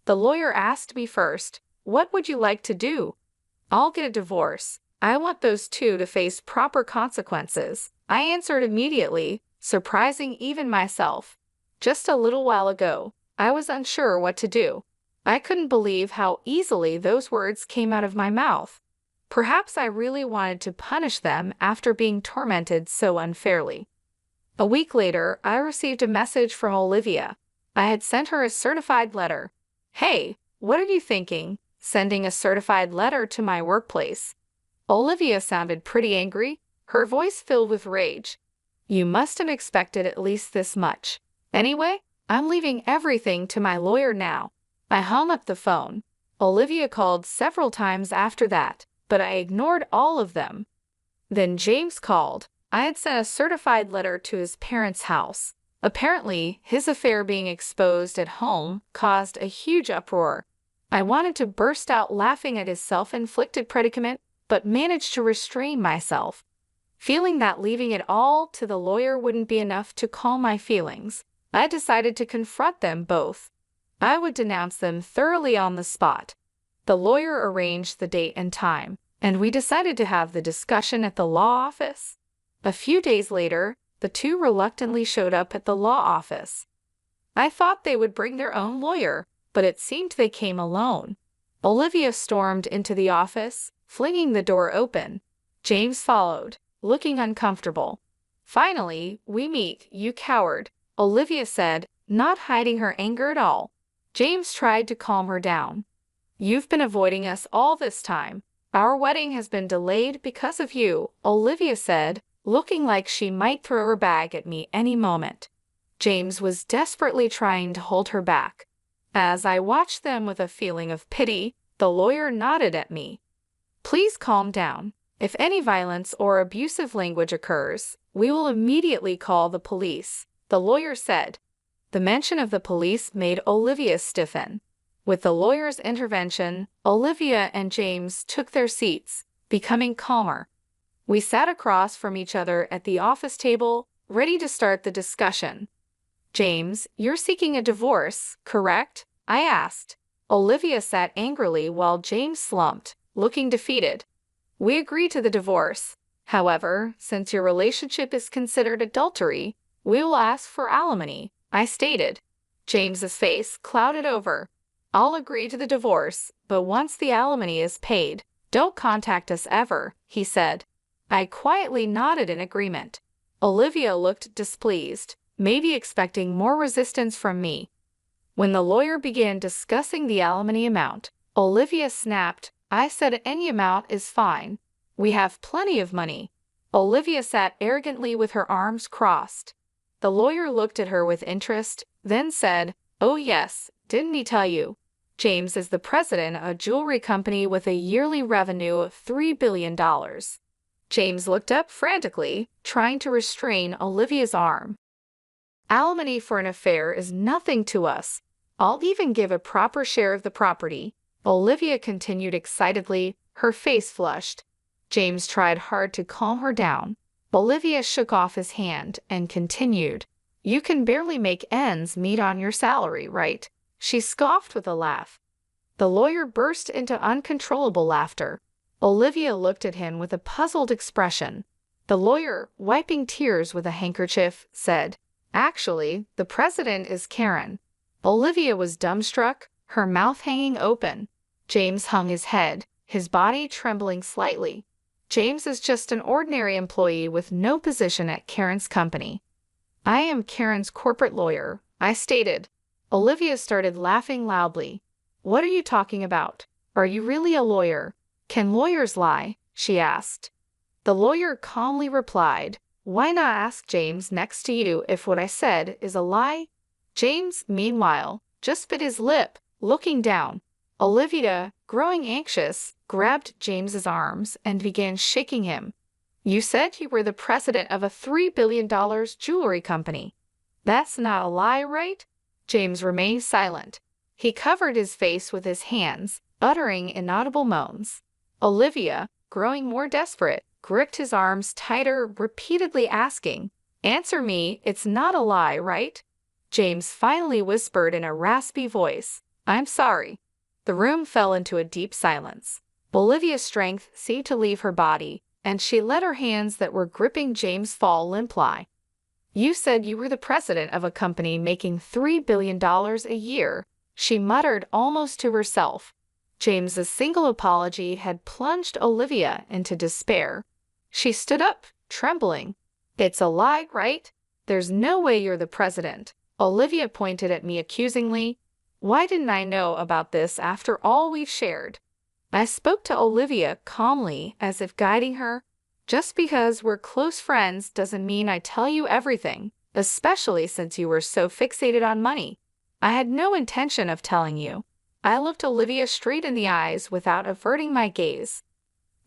The lawyer asked me first, "What would you like to do?" "I'll get a divorce. I want those two to face proper consequences," I answered immediately, surprising even myself. Just a little while ago, I was unsure what to do. I couldn't believe how easily those words came out of my mouth. Perhaps I really wanted to punish them after being tormented so unfairly. A week later, I received a message from Olivia. I had sent her a certified letter. "Hey, what are you thinking, sending a certified letter to my workplace?" Olivia sounded pretty angry, her voice filled with rage. "You must have expected at least this much. Anyway, I'm leaving everything to my lawyer now." I hung up the phone. Olivia called several times after that, but I ignored all of them. Then James called. I had sent a certified letter to his parents' house. Apparently, his affair being exposed at home caused a huge uproar. I wanted to burst out laughing at his self-inflicted predicament, but managed to restrain myself. Feeling that leaving it all to the lawyer wouldn't be enough to calm my feelings, I decided to confront them both. I would denounce them thoroughly on the spot. The lawyer arranged the date and time, and we decided to have the discussion at the law office. A few days later, the two reluctantly showed up at the law office. I thought they would bring their own lawyer, but it seemed they came alone. Olivia stormed into the office, flinging the door open. James followed, looking uncomfortable. "Finally, we meet, you coward," Olivia said, not hiding her anger at all. James tried to calm her down. "You've been avoiding us all this time. Our wedding has been delayed because of you," Olivia said, looking like she might throw her bag at me any moment. James was desperately trying to hold her back. As I watched them with a feeling of pity, the lawyer nodded at me. "Please calm down. If any violence or abusive language occurs, we will immediately call the police," the lawyer said. The mention of the police made Olivia stiffen. With the lawyer's intervention, Olivia and James took their seats, becoming calmer. We sat across from each other at the office table, ready to start the discussion. "James, you're seeking a divorce, correct?" I asked. Olivia sat angrily while James slumped, looking defeated. "We agree to the divorce. However, since your relationship is considered adultery, we will ask for alimony," I stated. James's face clouded over. "I'll agree to the divorce, but once the alimony is paid, don't contact us ever," he said. I quietly nodded in agreement. Olivia looked displeased, maybe expecting more resistance from me. When the lawyer began discussing the alimony amount, Olivia snapped, "I said any amount is fine. We have plenty of money." Olivia sat arrogantly with her arms crossed. The lawyer looked at her with interest, then said, "Oh yes, didn't he tell you? James is the president of a jewelry company with a yearly revenue of $3 billion. James looked up frantically, trying to restrain Olivia's arm. "Alimony for an affair is nothing to us. I'll even give a proper share of the property," Olivia continued excitedly, her face flushed. James tried hard to calm her down. Olivia shook off his hand and continued, "You can barely make ends meet on your salary, right?" She scoffed with a laugh. The lawyer burst into uncontrollable laughter. Olivia looked at him with a puzzled expression. The lawyer, wiping tears with a handkerchief, said, "Actually, the president is Karen." Olivia was dumbstruck, her mouth hanging open. James hung his head, his body trembling slightly. "James is just an ordinary employee with no position at Karen's company." "I am Karen's corporate lawyer," I stated. Olivia started laughing loudly. "What are you talking about? Are you really a lawyer? Can lawyers lie?" she asked. The lawyer calmly replied, Why not ask James next to you if what I said is a lie? James, meanwhile, just bit his lip, looking down. Olivia, growing anxious, grabbed James's arms and began shaking him. You said you were the president of a $3 billion jewelry company. That's not a lie, right? James remained silent. He covered his face with his hands, uttering inaudible moans. Olivia, growing more desperate, gripped his arms tighter, repeatedly asking, "Answer me, it's not a lie, right?" James finally whispered in a raspy voice, "I'm sorry." The room fell into a deep silence. Olivia's strength seemed to leave her body, and she let her hands that were gripping James fall limply. You said you were the president of a company making $3 billion a year, she muttered almost to herself. James's single apology had plunged Olivia into despair. She stood up, trembling. It's a lie, right? There's no way you're the president. Olivia pointed at me accusingly. Why didn't I know about this after all we've shared? I spoke to Olivia calmly, as if guiding her. Just because we're close friends doesn't mean I tell you everything, especially since you were so fixated on money. I had no intention of telling you. I looked Olivia straight in the eyes without averting my gaze.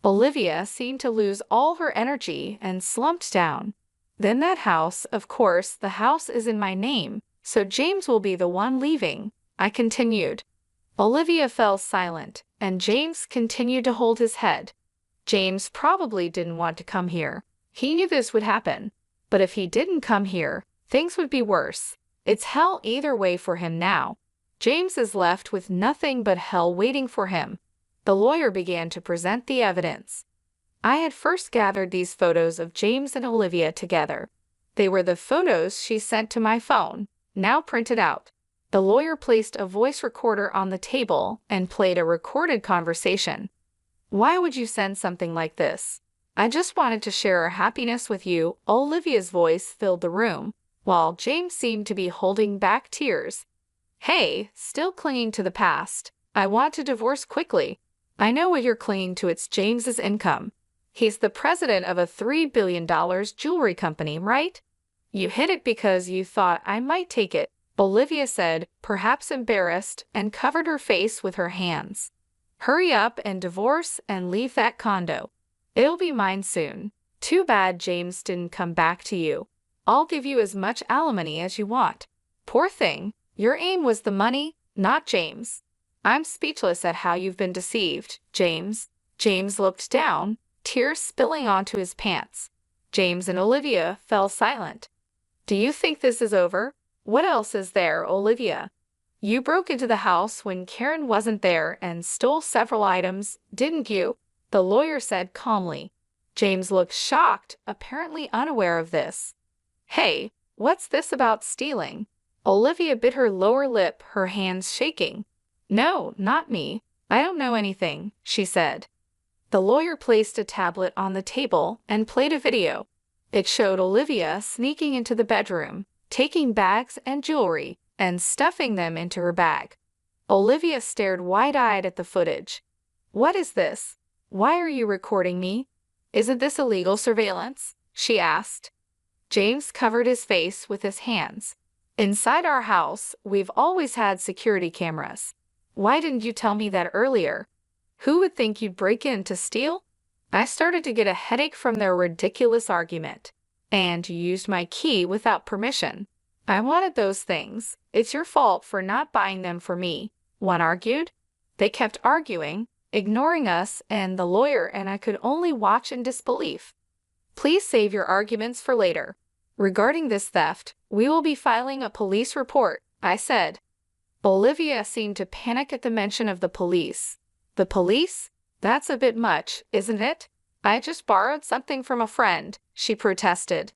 Olivia seemed to lose all her energy and slumped down. Then that house, of course, the house is in my name, so James will be the one leaving, I continued. Olivia fell silent, and James continued to hold his head. James probably didn't want to come here. He knew this would happen. But if he didn't come here, things would be worse. It's hell either way for him now. James is left with nothing but hell waiting for him. The lawyer began to present the evidence. I had first gathered these photos of James and Olivia together. They were the photos she sent to my phone, now printed out. The lawyer placed a voice recorder on the table and played a recorded conversation. Why would you send something like this? I just wanted to share our happiness with you. Olivia's voice filled the room, while James seemed to be holding back tears. Hey, still clinging to the past. I want to divorce quickly. I know what you're clinging to. It's James's income. He's the president of a $3 billion jewelry company, right? You hid it because you thought I might take it, Olivia said, perhaps embarrassed, and covered her face with her hands. Hurry up and divorce and leave that condo. It'll be mine soon. Too bad James didn't come back to you. I'll give you as much alimony as you want. Poor thing, your aim was the money, not James. I'm speechless at how you've been deceived, James. James looked down, tears spilling onto his pants. James and Olivia fell silent. Do you think this is over? What else is there, Olivia? You broke into the house when Karen wasn't there and stole several items, didn't you? The lawyer said calmly. James looked shocked, apparently unaware of this. Hey, what's this about stealing? Olivia bit her lower lip, her hands shaking. No, not me. I don't know anything, she said. The lawyer placed a tablet on the table and played a video. It showed Olivia sneaking into the bedroom, taking bags and jewelry, and stuffing them into her bag. Olivia stared wide-eyed at the footage. What is this? Why are you recording me? Isn't this illegal surveillance? She asked. James covered his face with his hands. Inside our house, we've always had security cameras. Why didn't you tell me that earlier? Who would think you'd break in to steal? I started to get a headache from their ridiculous argument. And you used my key without permission. I wanted those things. It's your fault for not buying them for me, one argued. They kept arguing, ignoring us and the lawyer, and I could only watch in disbelief. Please save your arguments for later. Regarding this theft, we will be filing a police report, I said. Olivia seemed to panic at the mention of the police. The police? That's a bit much, isn't it? I just borrowed something from a friend, she protested.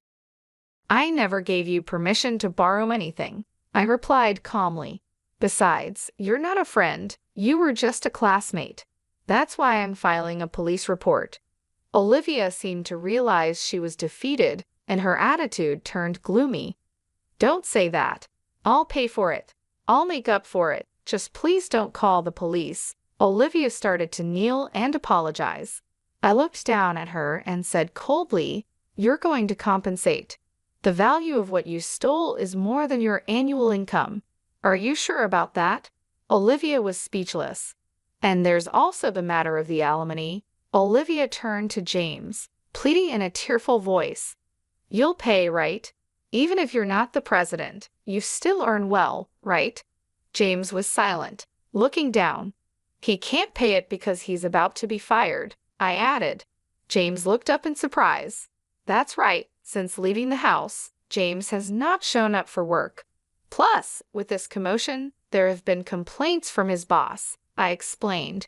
I never gave you permission to borrow anything, I replied calmly. Besides, you're not a friend, you were just a classmate. That's why I'm filing a police report. Olivia seemed to realize she was defeated, and her attitude turned gloomy. Don't say that. I'll pay for it. I'll make up for it. Just please don't call the police. Olivia started to kneel and apologize. I looked down at her and said coldly, You're going to compensate. The value of what you stole is more than your annual income. Are you sure about that? Olivia was speechless. And there's also the matter of the alimony. Olivia turned to James, pleading in a tearful voice. You'll pay, right? Even if you're not the president, you still earn well, right? James was silent, looking down. He can't pay it because he's about to be fired, I added. James looked up in surprise. That's right, since leaving the house, James has not shown up for work. Plus, with this commotion, there have been complaints from his boss, I explained.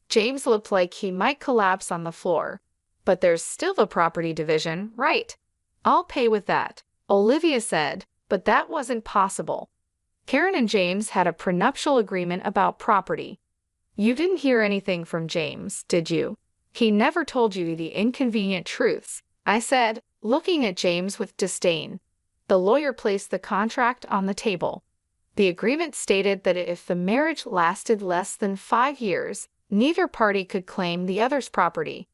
James looked like he might collapse on the floor. But there's still the property division, right? I'll pay with that, Olivia said, but that wasn't possible. Karen and James had a prenuptial agreement about property. You didn't hear anything from James, did you? He never told you the inconvenient truths, I said, looking at James with disdain. The lawyer placed the contract on the table. The agreement stated that if the marriage lasted less than 5 years, neither party could claim the other's property.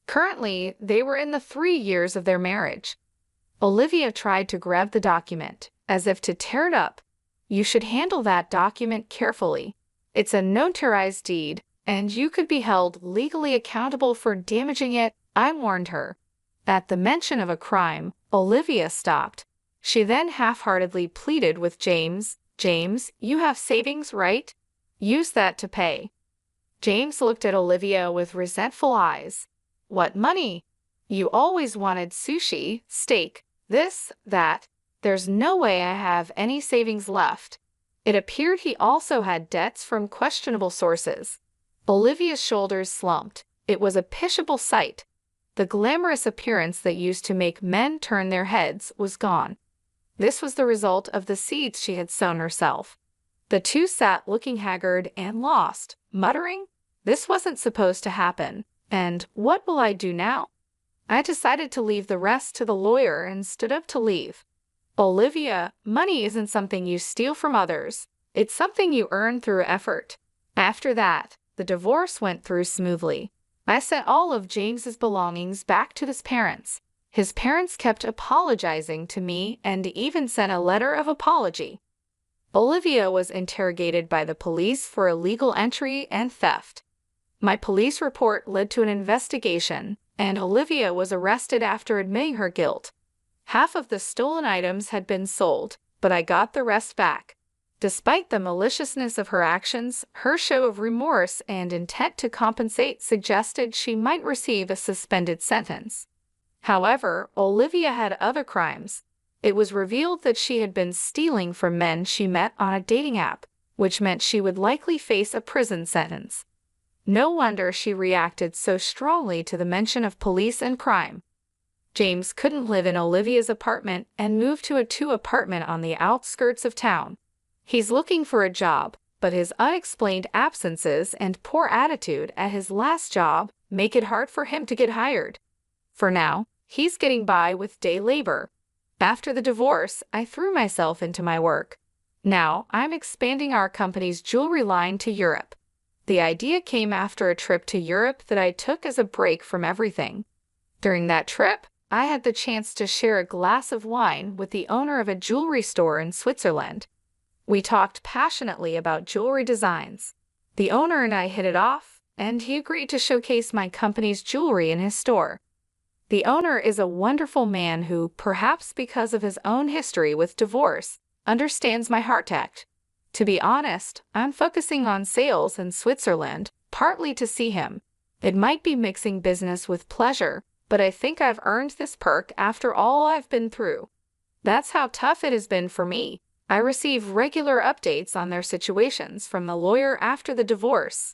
Currently, they were in the 3 years of their marriage. Olivia tried to grab the document, as if to tear it up. You should handle that document carefully. It's a notarized deed, and you could be held legally accountable for damaging it, I warned her. At the mention of a crime, Olivia stopped. She then half-heartedly pleaded with James, James, you have savings, right? Use that to pay. James looked at Olivia with resentful eyes. What money? You always wanted sushi, steak, this, that. There's no way I have any savings left. It appeared he also had debts from questionable sources. Olivia's shoulders slumped. It was a pitiable sight. The glamorous appearance that used to make men turn their heads was gone. This was the result of the seeds she had sown herself. The two sat looking haggard and lost, muttering, "This wasn't supposed to happen, and what will I do now?" I decided to leave the rest to the lawyer and stood up to leave. Olivia, money isn't something you steal from others. It's something you earn through effort. After that, the divorce went through smoothly. I sent all of James's belongings back to his parents. His parents kept apologizing to me and even sent a letter of apology. Olivia was interrogated by the police for illegal entry and theft. My police report led to an investigation, and Olivia was arrested after admitting her guilt. Half of the stolen items had been sold, but I got the rest back. Despite the maliciousness of her actions, her show of remorse and intent to compensate suggested she might receive a suspended sentence. However, Olivia had other crimes. It was revealed that she had been stealing from men she met on a dating app, which meant she would likely face a prison sentence. No wonder she reacted so strongly to the mention of police and crime. James couldn't live in Olivia's apartment and moved to a 2-apartment on the outskirts of town. He's looking for a job, but his unexplained absences and poor attitude at his last job make it hard for him to get hired. For now, he's getting by with day labor. After the divorce, I threw myself into my work. Now, I'm expanding our company's jewelry line to Europe. The idea came after a trip to Europe that I took as a break from everything. During that trip, I had the chance to share a glass of wine with the owner of a jewelry store in Switzerland. We talked passionately about jewelry designs. The owner and I hit it off, and he agreed to showcase my company's jewelry in his store. The owner is a wonderful man who, perhaps because of his own history with divorce, understands my heart act. To be honest, I'm focusing on sales in Switzerland, partly to see him. It might be mixing business with pleasure, but I think I've earned this perk after all I've been through. That's how tough it has been for me. I receive regular updates on their situations from the lawyer after the divorce.